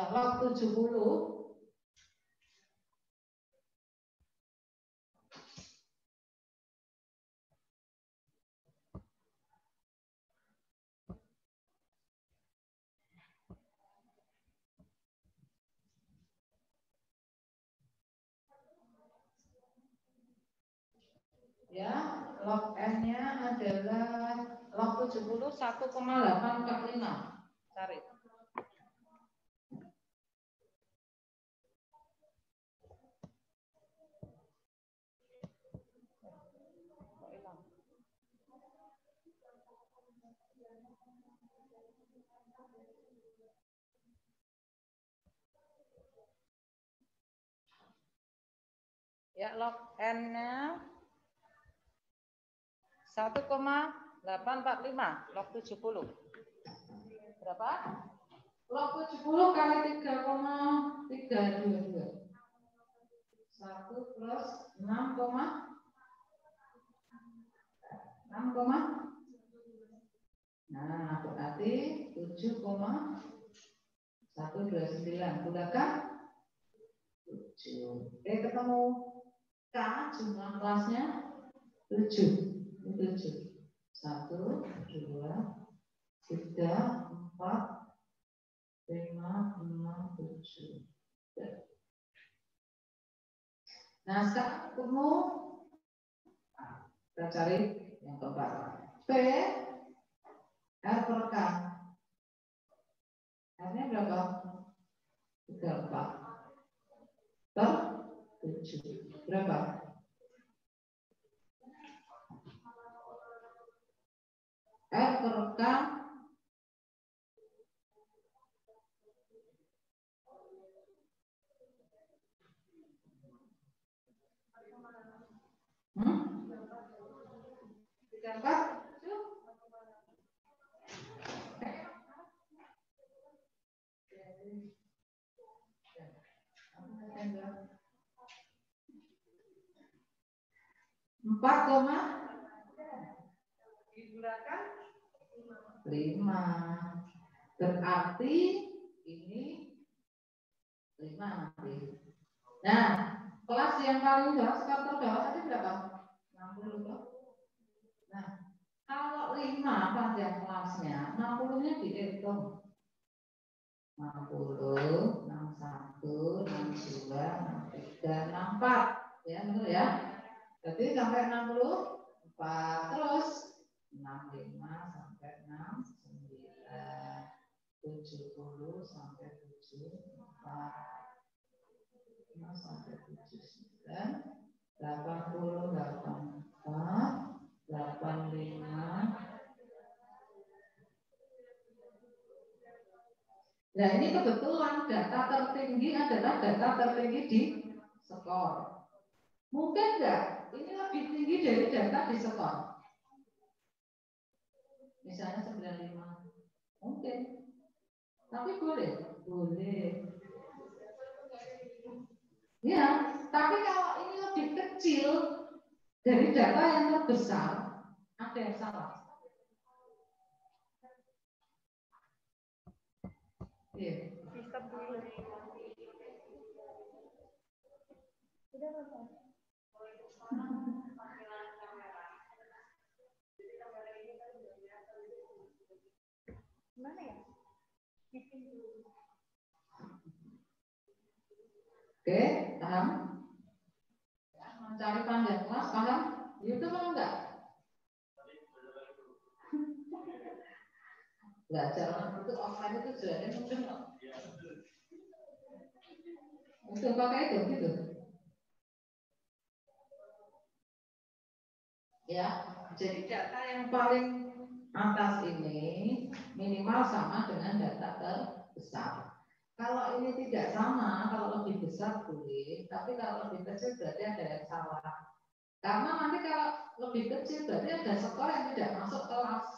log 70 ya, log N-nya adalah log 70 1,845. Cari. Ya, log N-nya 1,845 log 70. Berapa? Log 70 kali 3,322. 1 plus 6, 6, nah, berarti 7,129. Bukakan? 7. Ketemu K jumlah kelasnya 7. 7. 1, 2, 3, 4, 5, 6, 7. Nah, sekarang ketemu kita cari yang keempat. P R per K. R-nya berapa? 34 per 7. Berapa? R per K Hmm? 34 4 koma digunakan 5. Berarti ini 5 nanti. Nah, kelas yang paling bawah, skor terbawah tadi berapa? 60 toh. Nah, kalau 5 panjang kelasnya, 60-nya dihitung. 60, 61, 62, 63, 64. Ya, betul ya? Jadi sampai 64, terus 65 sampai 69, 70 sampai 74, 5 sampai 79, 80, 84, 85. Nah, ini kebetulan data tertinggi adalah data tertinggi di skor. Mungkin enggak? Ini lebih tinggi dari data di skor. Misalnya 95. Mungkin. Tapi boleh. Boleh. Ya, tapi kalau ini lebih kecil dari data yang terbesar, ada yang salah. Iya. Stop dulu. Udah selesai. Gimana ya? Bikin dulu. Oke, paham? Mencari panjang kelas, paham? YouTube apa enggak? Belajar itu offline itu jalannya mungkin untuk pakai itu gitu. Ya, jadi data yang paling atas ini minimal sama dengan data terbesar. Kalau ini tidak sama, kalau lebih besar boleh, tapi kalau lebih kecil berarti ada yang salah. Karena nanti kalau lebih kecil berarti ada skor yang tidak masuk kelas.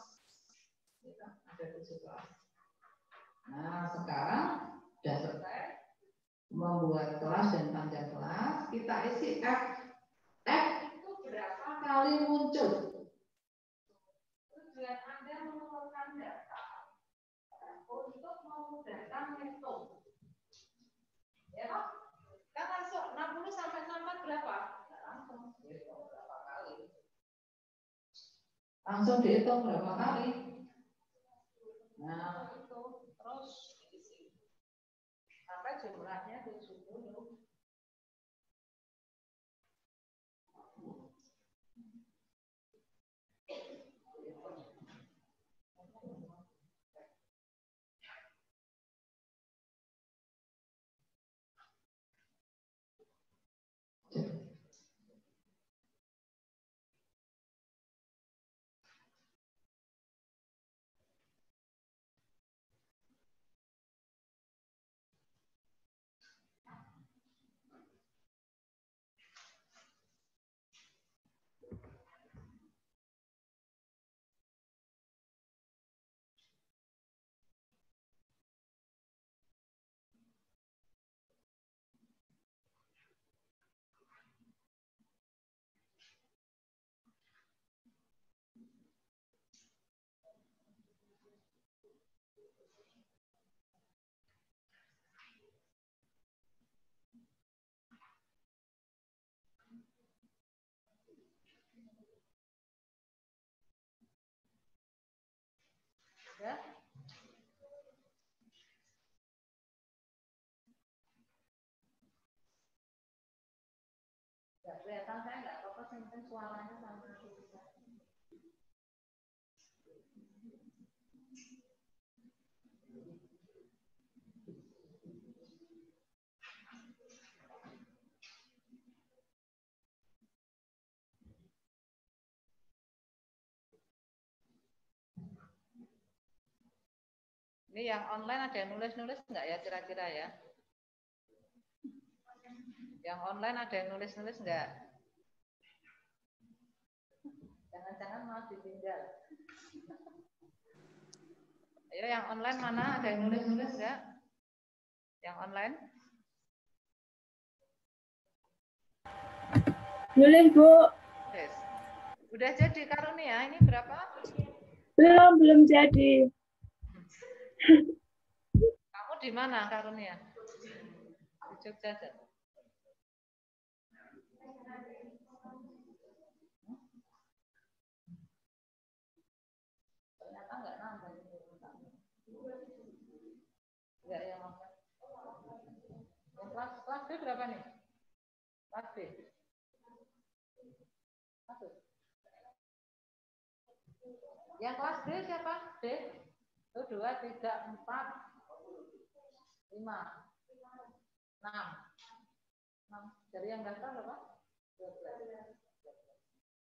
Ada 7 kelas. Nah, sekarang sudah selesai membuat kelas dan panjang kelas. Kita isi F. F itu berapa kali muncul? Tujuan Anda mengumpulkan data untuk memudahkan ngitung. Ya, kan langsung 60 sampai 64 berapa? Langsung dihitung berapa kali? Langsung dihitung berapa kali? Nah, itu terus diisi sampai jumlahnya 70. kelihatan saya nggak apa-apa, penting suaranya sama. Ini yang online ada yang nulis-nulis enggak ya kira-kira ya? Yang online ada yang nulis-nulis enggak? Jangan-jangan malah ditinggal. Ayo yang online mana? Ada yang nulis-nulis enggak? Yang online? Nulis, Bu. Yes. Udah jadi karunia, ini berapa? Belum jadi. Kamu di mana karunia? Di Jogja. Ternyata enggak nambah. Enggak yang apa? Kelas B berapa nih? Kelas B. Yang kelas D siapa? D? 1, 2, 3, 4, 5, 6. 6. Dari yang daftar berapa? 12.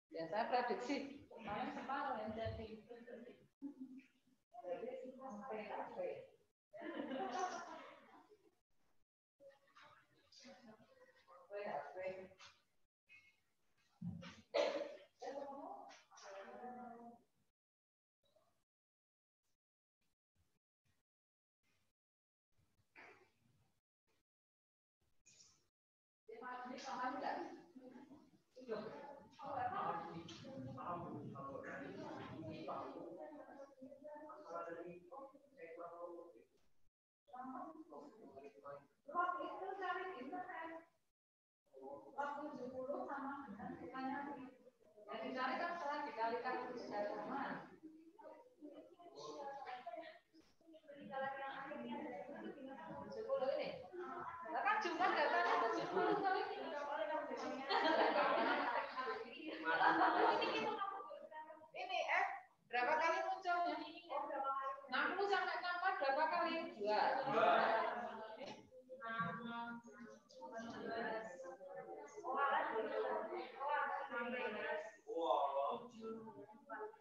Ya saya prediksi paling separuh yang jadi. Berapa kali munculnya? 60 sampai 64 berapa kali? 2.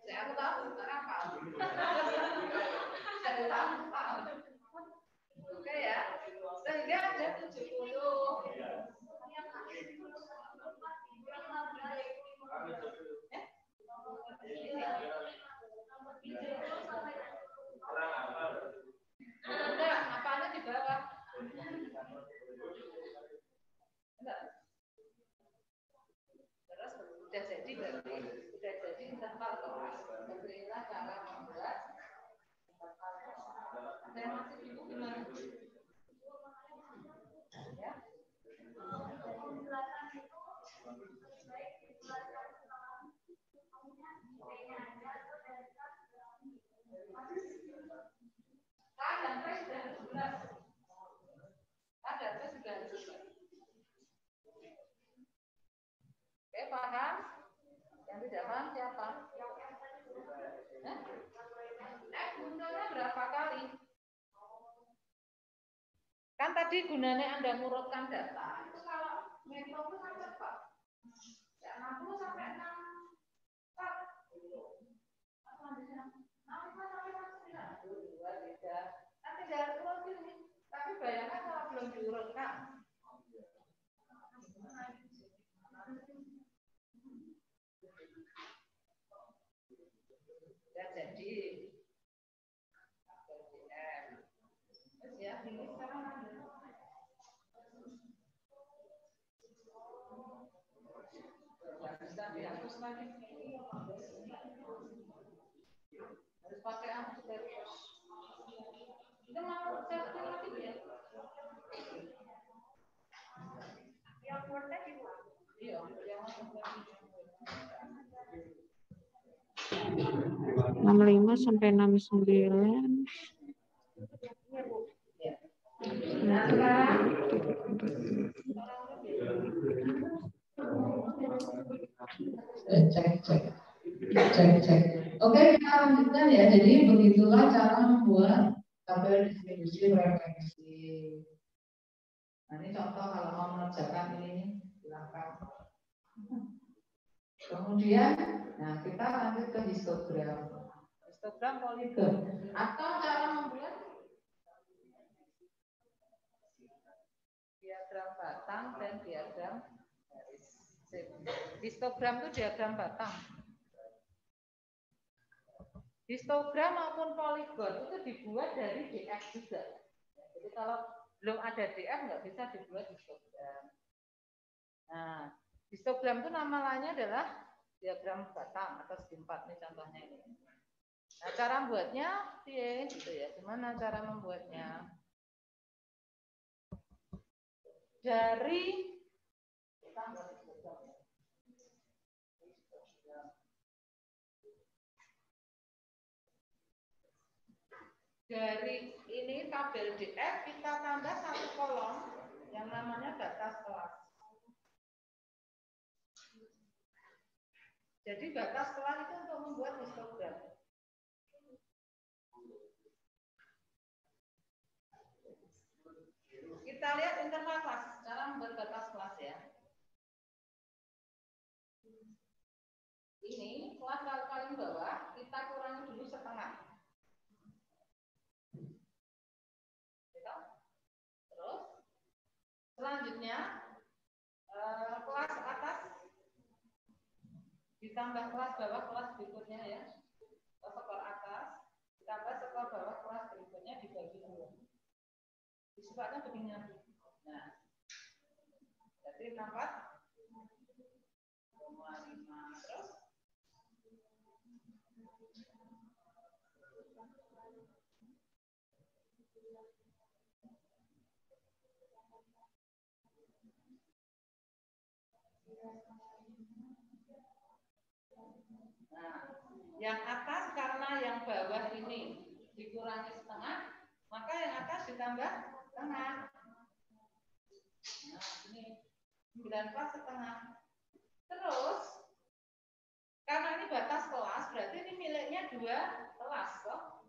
Saya tahu kenapa. Oke ya. Sehingga ada 70. Enggak, apanya di bawah? Enggak. Terus udah jadi berarti udah jadi interval kelas. Berilah cara membuat interval kelas. Ada yang masih bingung gimana? Ya. Oke, paham? Yang tidak paham siapa? Gunanya berapa kali? Kan tadi gunanya Anda mengurutkan data. Itu kalau menghitung itu kan cepat. Ya, 60 sampai 64. Nanti jangan urut ini. Tapi bayangkan kalau belum diurutkan. Ya jadi ya ini sekarang ada. Bisa dihapus lagi. Harus pakai antivirus. Itu mau setting lagi ya. Yang Word-nya di mana? Iya, yang lima sampai 69. Cek. Oke, kita lanjutkan ya. Jadi begitulah cara membuat tabel distribusi frekuensi. Nah, ini contoh kalau mau mengerjakan ini silakan. Kemudian, nah kita lanjut ke histogram. Histogram poligon. Atau cara membuat diagram batang dan diagram garis. Histogram itu diagram batang. Histogram maupun poligon itu dibuat dari DF juga. Jadi kalau belum ada DF nggak bisa dibuat histogram. Nah, histogram itu nama lainnya adalah diagram batang atau segi 4 nih contohnya ini. Nah, cara membuatnya gitu ya. Gimana cara membuatnya? Dari ini tabel DF kita tambah satu kolom yang namanya batas kelas. Jadi batas kelas itu untuk membuat histogram. Kita lihat interval kelas, cara membuat batas kelas ya. Ini kelas paling bawah kita kurangi dulu setengah. Terus selanjutnya kelas atas ditambah kelas bawah kelas berikutnya ya. Skor atas ditambah skor bawah kelas berikutnya dibagi 2. Sifatnya begini nanti. Nah, jadi nampak 0,5 terus nah, yang atas karena yang bawah ini dikurangi setengah, maka yang atas ditambah setengah. Nah, ini 9 setengah. Terus, karena ini batas kelas, berarti ini miliknya 2 kelas, toh?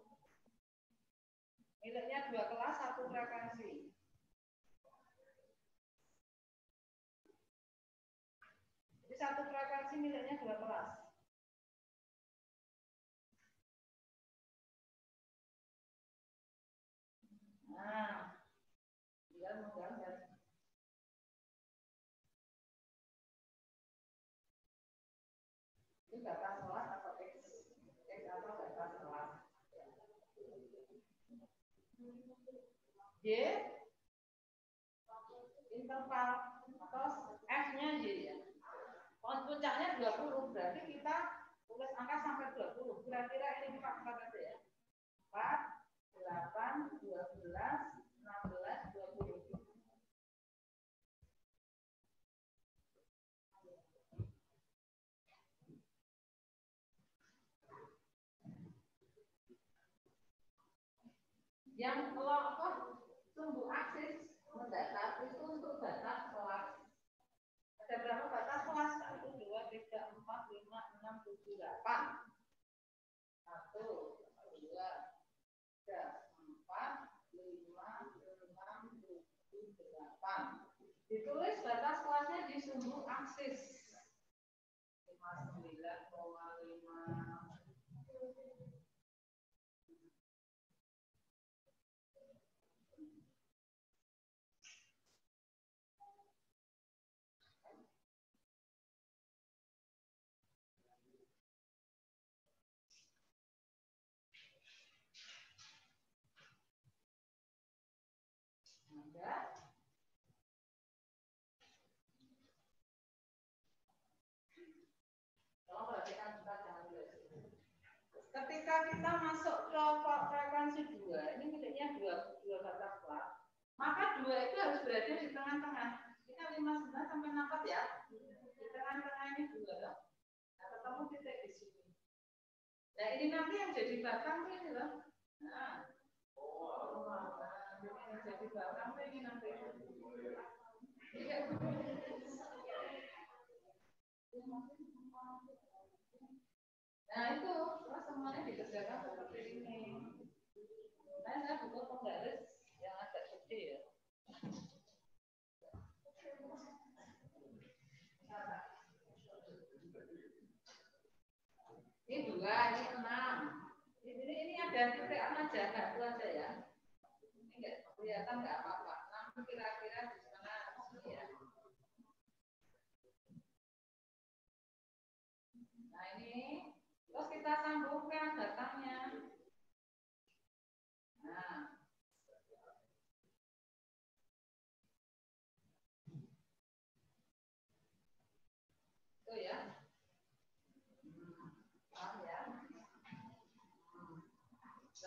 Miliknya 2 kelas, 1 frekuensi. Jadi 1 frekuensi miliknya 2 kelas. Nah, tinggal menggambar. Ini batas kelas atau X atau batas kelas. Y interval atau F-nya Y ya. Puncaknya 20, berarti kita tulis angka sampai 20. Kira-kira ini 4 aja ya. 4, 8, 12, 16, 20. Yang kalau sumbu aksis mendatar itu untuk batas kelas. Ada berapa batas kelas? 1, 2, 3, 4, 5, 6, 7, 8. 1, 2, 3, 4, 5, 6, 7, 8. Ditulis batas kelasnya di sumbu aksis. 59,5. Ketika kita masuk ke frekuensi 2, ini miliknya 2 batas kelas, maka 2 itu harus berada di tengah-tengah. Kita 59 sampai 64 ya. Di tengah-tengah ini 2 loh. Nah, ketemu titik di sini. Nah, ini nanti yang jadi batang tuh ini loh. Nah, yang jadi batang tuh ini nanti. Nah itu, terus semuanya dikerjakan seperti ini. Nah, saya butuh penggaris yang agak gede ya. Ini 2, ini 6. Ini ada titik aja, nggak itu aja ya. Ini nggak kelihatan nggak apa-apa. 6 kira-kira di sana sini ya. Nah ini, terus kita sambungkan datangnya. Nah, itu ya.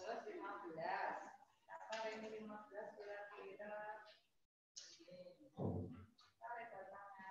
Terus 15. Apa ini 15 kira-kira? Tarik datangnya.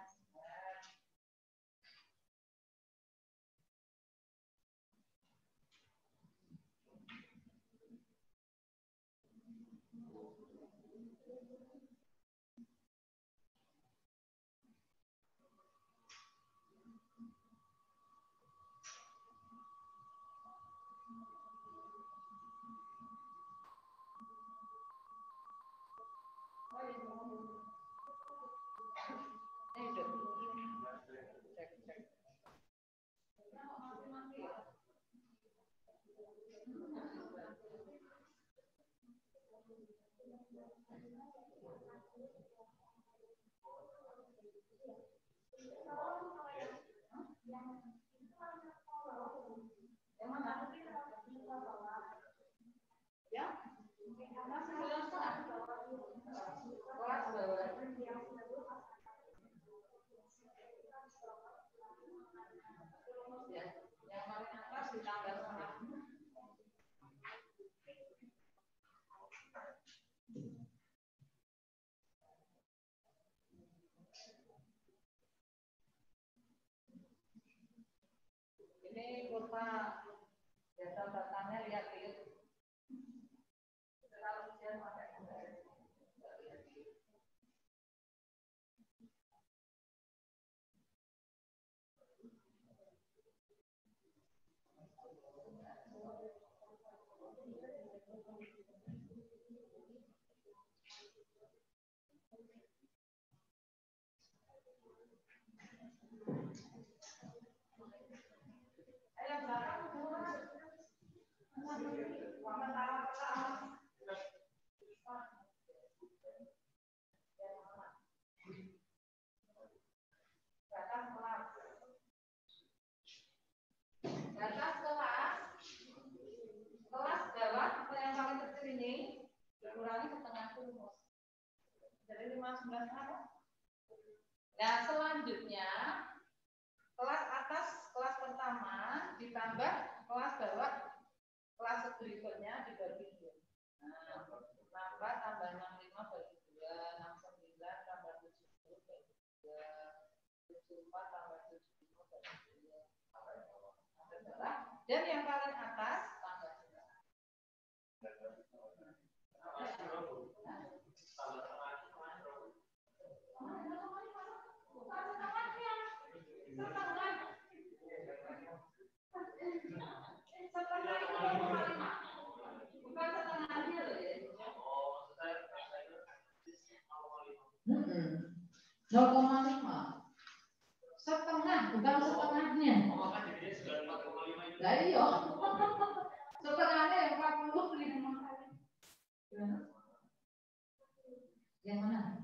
Ini kurva data datanya lihat-lihat. Terlalu ujian pakai kelas bawah atau yang paling kecil ini dikurangi setengah rumus. Jadi 15 apa? Nah selanjutnya kelas atas kelas pertama ditambah kelas bawah kelas berikutnya dibagi 2. Nah, nambah tambah 65 bagi 2, 69 tambah 70 bagi 2, 74 tambah 75 bagi 2. Dan yang paling atas tambah 0,5 setengah bukan setengahnya. Lah iya. Setengahnya yang 45 kali. Yang mana?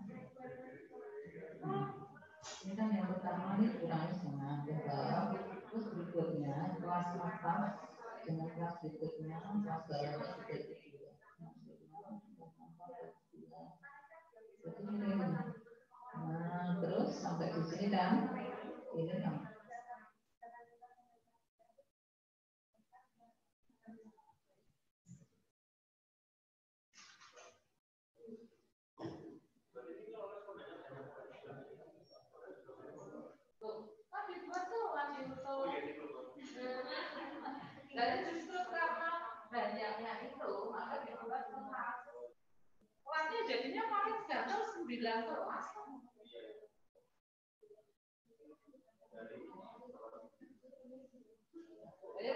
Ini kan yang pertama ini kurangi setengah betul. Terus berikutnya kelas atas dengan kelas berikutnya kelas bawahnya dibagi 2. Jadi ini. Nah, terus sampai di sini kan ini kan dan justru karena banyaknya itu maka dibuat kelas. Kelasnya jadinya paling gagal 9 kelas. Ya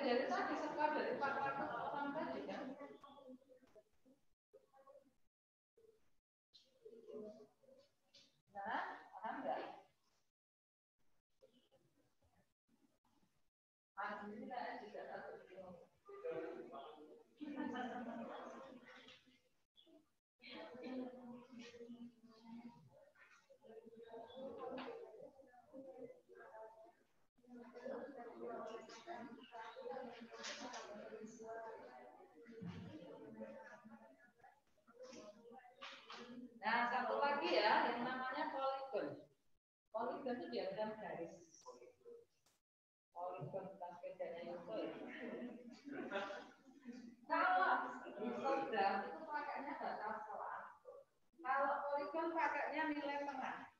Nah, satu lagi ya, yang namanya poligon. Poligon itu diagram garis. Poligon bukan bedanya itu ya. Kalau histogram itu pakainya batas kelas. Kalau poligon pakainya nilai tengah.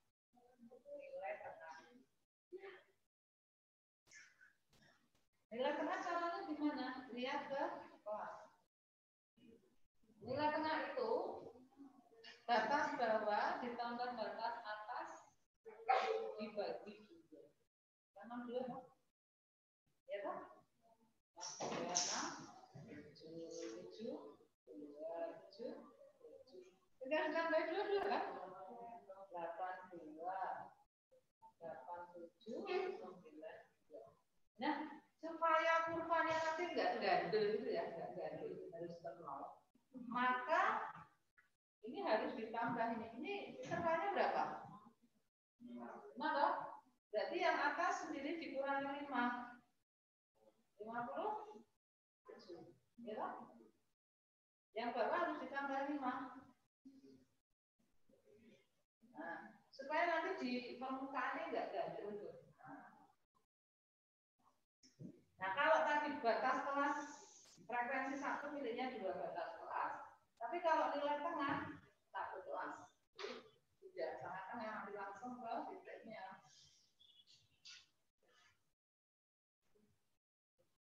Nilai tengah. Nilai tengah caranya gimana? Lihat ke kelas. Nilai tengah itu batas bawah ditambah batas atas dibagi 2. Sama 2 kan? Ya kan? 7. Sudah tambah 2 kan? 82, 87, 92. Nah, supaya kurvanya nanti nggak gandul gitu ya, nggak gandul, harus nol. Maka ini harus ditambah ini. Ini intervalnya berapa? 5 toh? Berarti yang atas sendiri dikurangi 5. 57. Ya toh? Yang bawah harus ditambah 5. Nah, supaya nanti di permukaannya enggak gandul. Nah, kalau tadi batas kelas frekuensi 1 miliknya 2 batas kelas. Tapi kalau nilai tengah 1 kelas. Tidak sangat tengah, nanti langsung ke titiknya.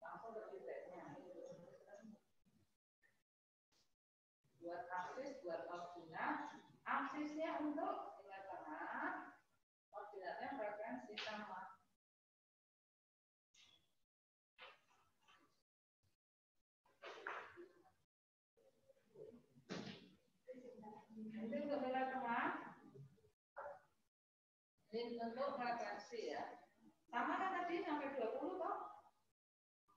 Langsung ke titiknya. Buat aksis, buat koordinat. Aksisnya untuk nilai tengah, koordinatnya frekuensi sama. Ini untuk nilai tengah. Ini untuk frekuensi ya. Sama kan tadi sampai 20 toh?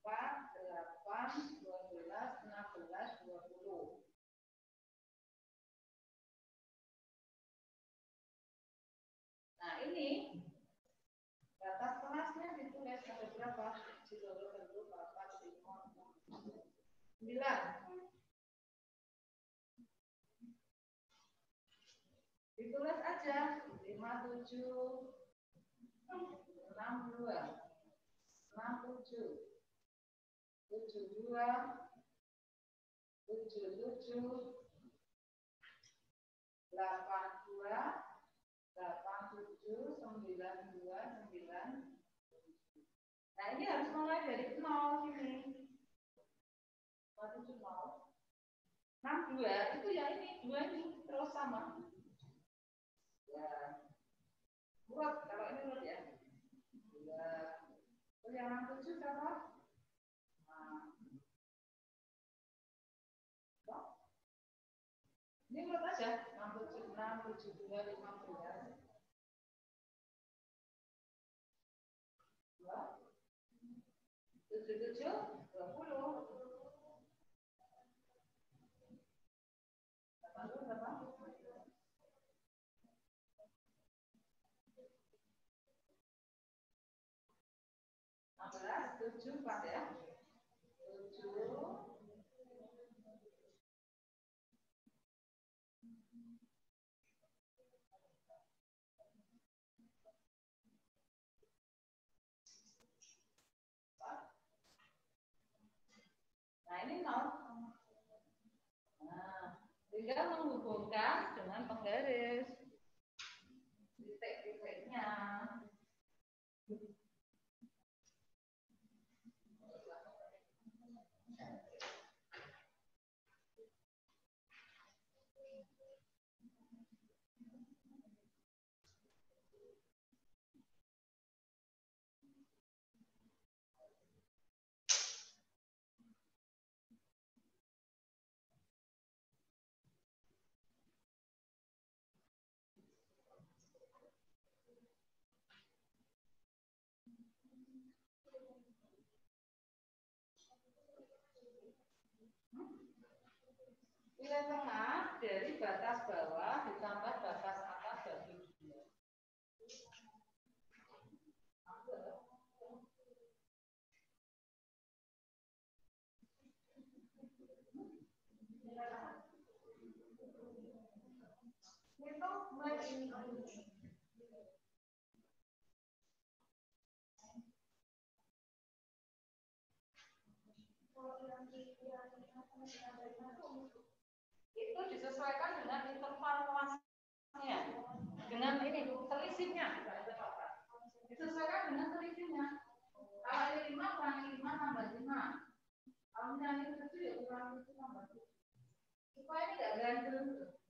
4, 8, 12, 16, 20. Nah ini batas kelasnya ditulis ada berapa? 8, 5, 9. Ditulis aja 57, 62, 67, 72, 77, 82, 87, 92, 9. Nah ini harus mulai dari 0 sini. 70, 62 itu ya ini 2 ini terus sama. Ya, urut kalau ini urut ya. Terus yang 67 berapa? Nah. Ini urut aja 67, 6, 72, 15. 77, 20. 80 berapa? 16, 7, 4 ya. 7. Nah ini 0. Nah, tinggal menghubungkan dengan penggaris titik-titiknya. Nilai tengah dari batas bawah ditambah batas atas bagi 2. Itu disesuaikan dengan interval kelasnya, dengan ini selisihnya. Disesuaikan dengan selisihnya. Kalau ini 5 kurangi 5 tambah 5. Kalau misalnya ini 7 ya kurangi 7 tambah 7. Supaya ini tidak gandul.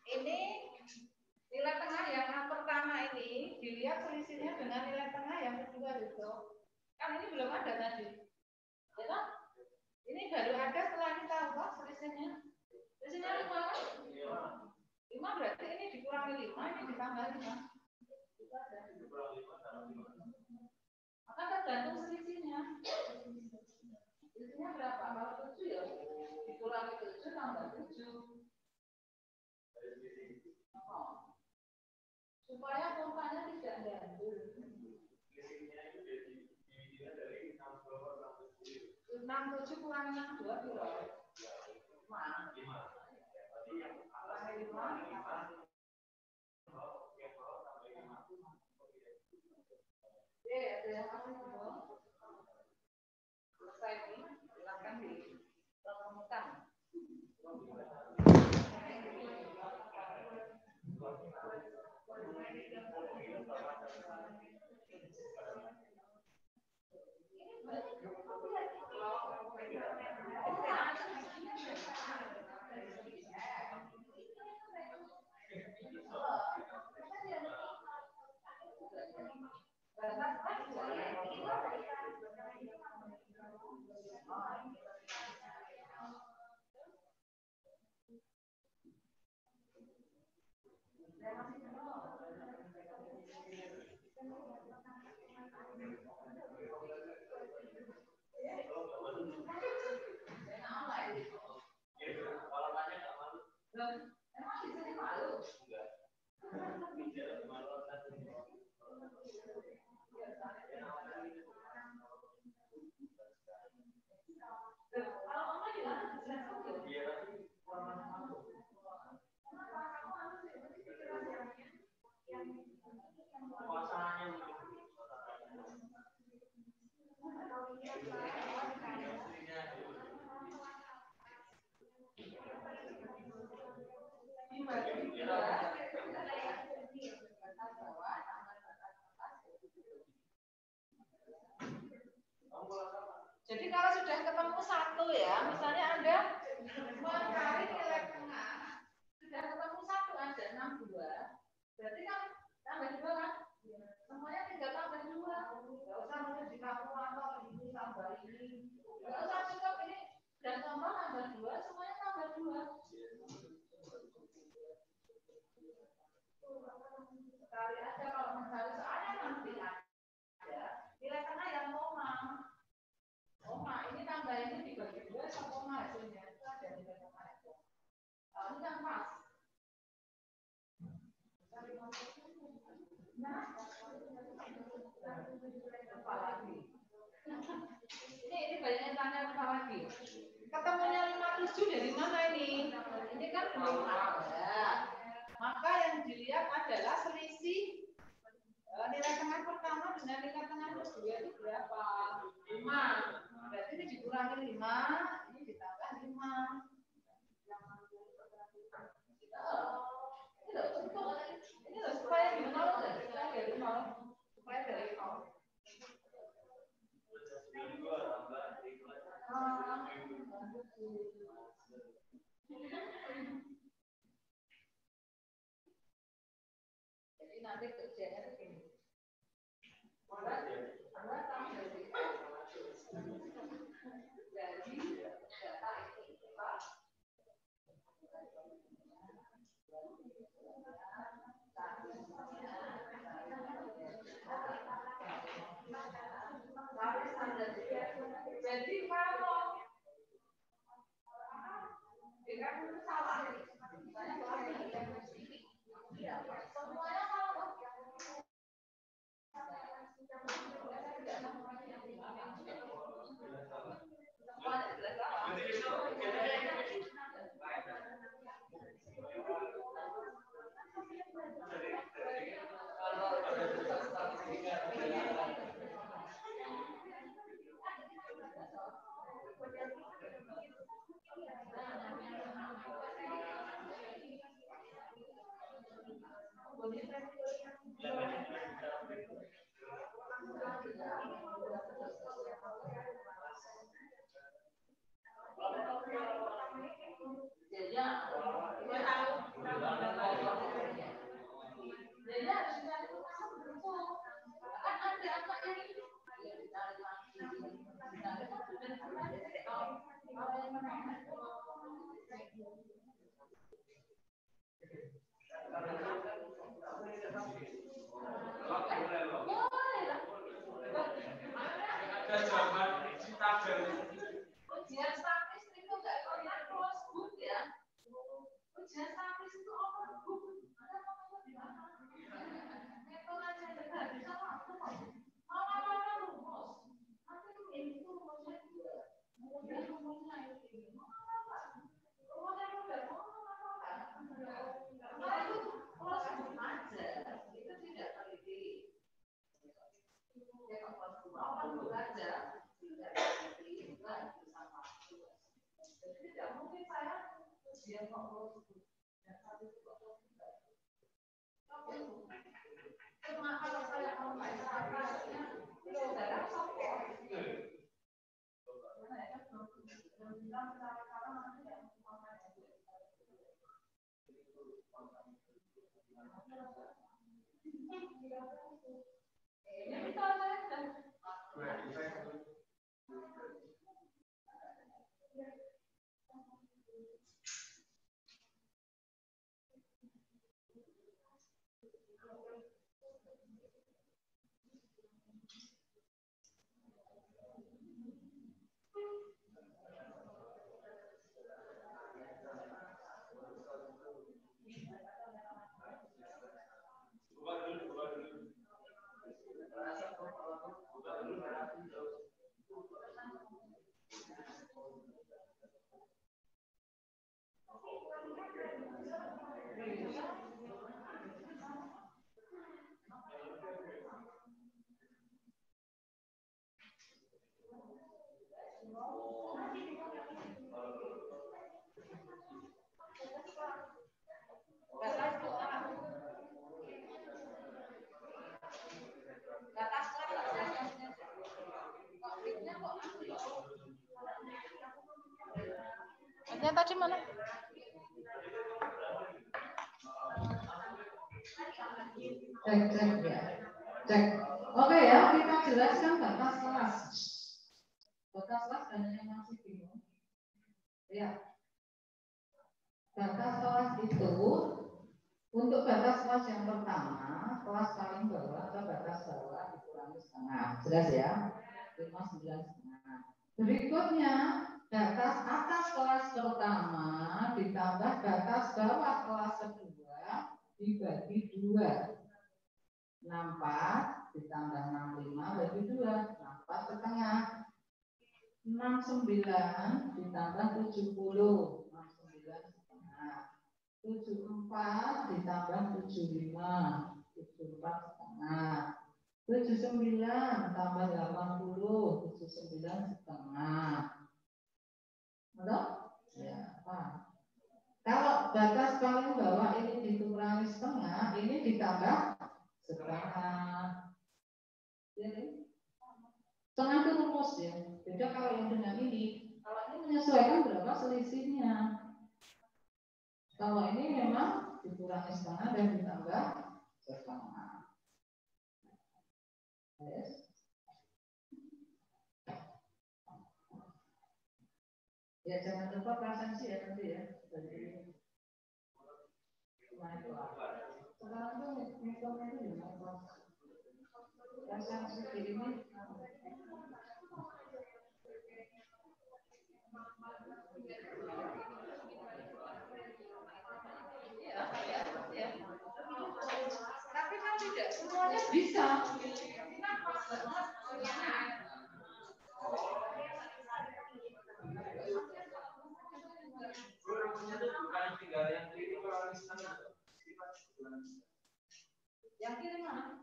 Ini nilai tengah yang pertama ini dilihat selisihnya dengan nilai tengah yang kedua gitu. Kan ini belum ada tadi. Ya, ini baru ada setelah kita ubah selisihnya. Selisihnya 5 kan? 5 berarti ini dikurangi 5, ini ditambah 5. Maka tergantung selisihnya. Selisihnya berapa? Kalau 7 ya dikurangi 7 tambah 7. Supaya pompanya tidak gandul. 6 7 kurangi 6 2 berapa? 5. Selesai ini, silakan dilakukan. Jadi kalau sudah ketemu satu ya, misalnya Anda mencari nilai tengah, sudah ketemu satu ada 62, berarti kan tambah 2 kan? Semuanya tinggal tambah 2. Enggak usah nulis di kalkulator ini tambah ini. Enggak usah cukup ini dan tambah 2, semuanya tambah 2. Sekali aja kalau mencari soalnya nanti ada nilai tengah yang koma. Ini tambah ini dibagi 2 sama koma hasilnya. Itu ada nilai tengah itu. Ini kan pas. Nah, Apa lagi? Ini banyak yang tanya apa lagi? Ketemunya 57 dari mana ini? Ini kan belum ada. Maka yang dilihat adalah selisih nilai tengah pertama dengan nilai tengah kedua itu berapa? 5. Berarti ini dikurangi 5, ini ditambah 5. Ini loh supaya di 0, supaya dari 0. Supaya dari 0. Jadi nanti kerjanya begini. Jadi kalau itu salah, semuanya salah. Ujian statis itu enggak pernah close book ya. Ujian statis itu open book. Ada apa-apa di mana? Itu aja enggak bisa waktu. Apa-apa rumus. Nanti ini itu rumusnya juga. Kemudian rumusnya ini. Rumusnya udah apa-apa. Karena itu close book aja. Itu tidak teliti. Ya kalau open book aja. Tidak mungkin saya ujian kok cuma kalau saya mau saudara tadi mana? Cek ya. Cek. Oke ya, kita jelaskan batas kelas. Batas kelas banyak yang masih bingung. Ya. Batas kelas itu untuk batas kelas yang pertama, kelas paling bawah atau batas bawah dikurangi setengah. Jelas ya? 5,9,5. Berikutnya, batas atas kelas pertama ditambah batas bawah kelas kedua dibagi 2. 64 ditambah 65 bagi 2, 64 setengah. 69 ditambah 70, 69 setengah. 74 ditambah 75, 74 setengah. 79 tambah 80, 79 setengah. Betul? Ya, apa? Kalau batas paling bawah ini dikurangi setengah, ini ditambah setengah. Jadi setengah itu rumus ya. Beda kalau yang dengan ini. Kalau ini menyesuaikan berapa selisihnya. Kalau ini memang dikurangi setengah dan ditambah setengah. Yes. Ya jangan lupa presensi ya nanti ya. Jadi sekarang tuh metode itu gimana? Presensi ini ya. Tapi kan tidak semuanya bisa. Yang kiri mana?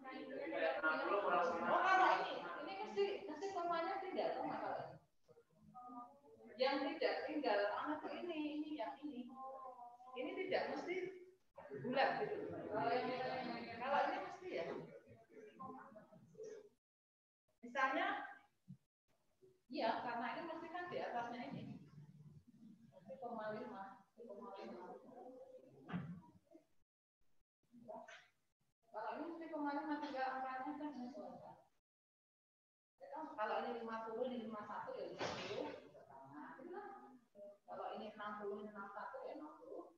Oh kalau ini mesti komanya tidak tahu nggak kalau yang tidak tinggal anak tuh ini yang ini tidak mesti bulat gitu. Kalau ini mesti ya. Misalnya, iya karena ini mesti kan di atasnya ini. 1,5. Kalau ini mesti 1,5 juga angkanya kan menyesuaikan. Kalau ini 50, ini 51 ya 50. Kalau ini 60, ini 61 ya 60.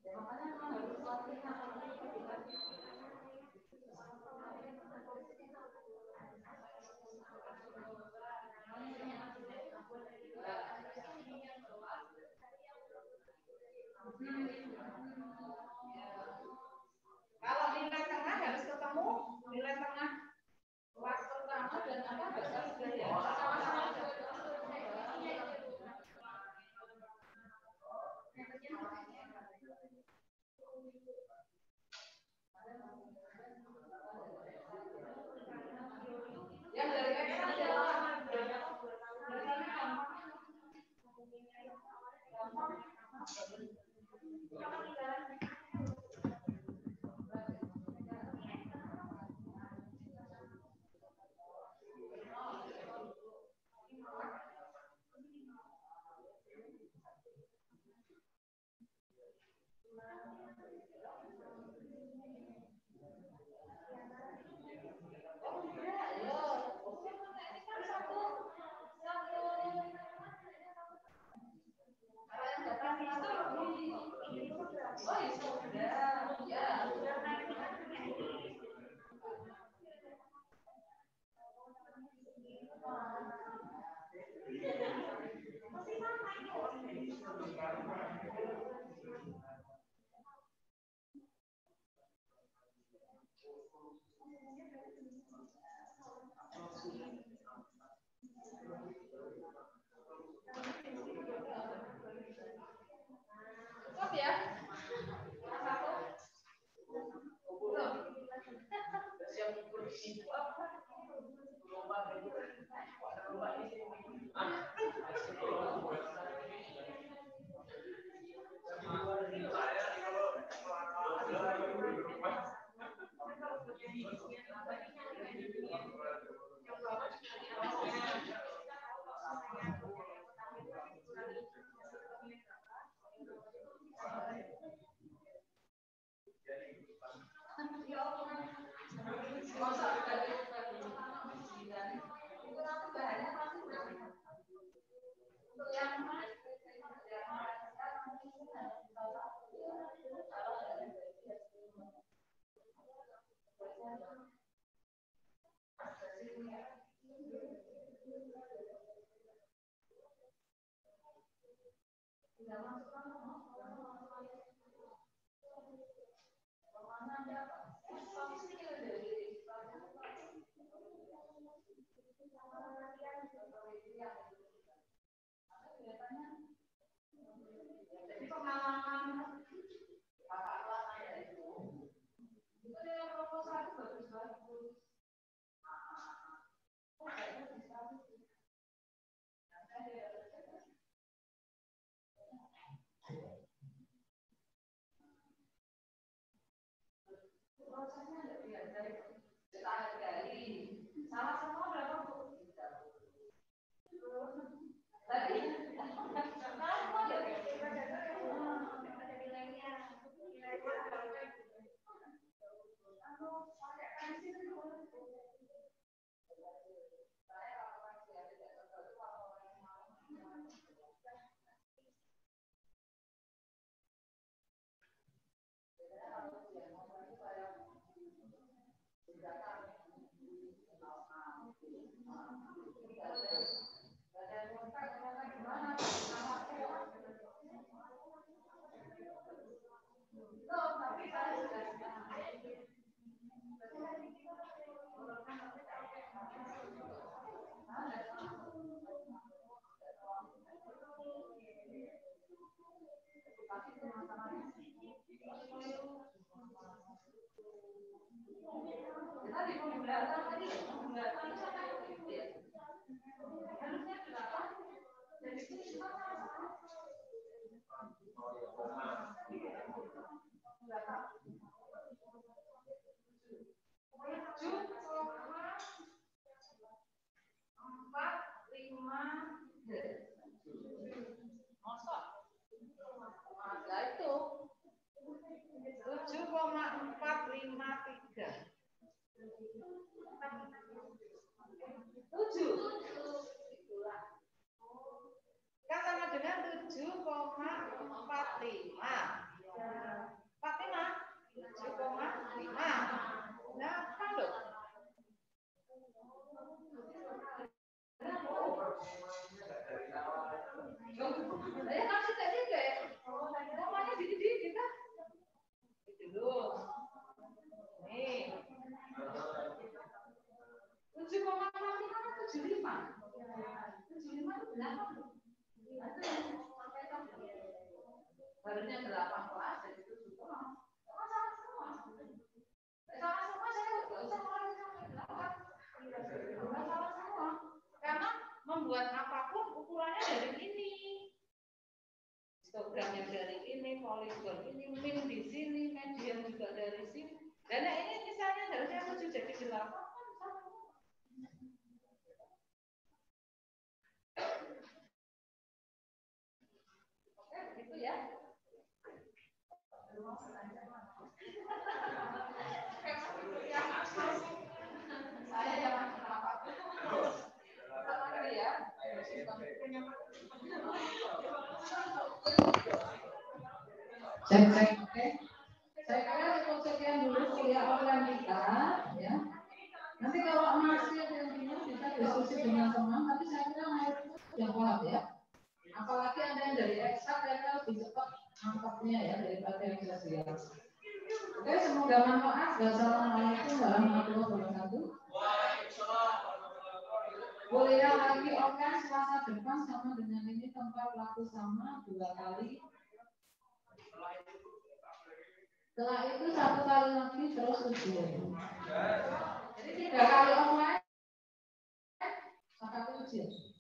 Ya, makanya memang harus latihan. Kalau nilai tengah harus ketemu nilai tengah kelas pertama dan apa batas sudah ya sama-sama aja. Yang dari X saja. Kan sama dengan 7,45. 7,5. Nah, kan loh. Saya kasih tadi deh. Namanya dikit-dikit kan? Dulu. Nih. 7,5 kan 75. 75 itu berapa? Barunya 8 kelas, jadi 7. Salah semua. Salah semua saya nggak usah mulai sampai 8. Salah semua. Karena membuat apapun ukurannya dari ini. Histogramnya dari ini, poligon ini, min di sini, median juga dari sini. Dan ini misalnya harusnya 7 jadi 8. Oke, begitu ya. Saya yang apa? Ya. Cek, oke. Saya kira cukup sekian dulu kuliah online kita, ya. Nanti kalau masih ada yang bingung kita diskusi dengan teman, tapi saya kira mayoritas sudah paham ya. Apalagi Anda yang dari eksak, saya kira lebih cepat angkatnya ya daripada yang sosial. Oke, semoga manfaat. Wassalamualaikum warahmatullahi wabarakatuh. Kuliah lagi online Selasa depan sama dengan ini, tempat waktu sama 2 kali. Setelah itu 1 kali lagi terus ujian. Jadi 3 kali online, 1 kali ujian.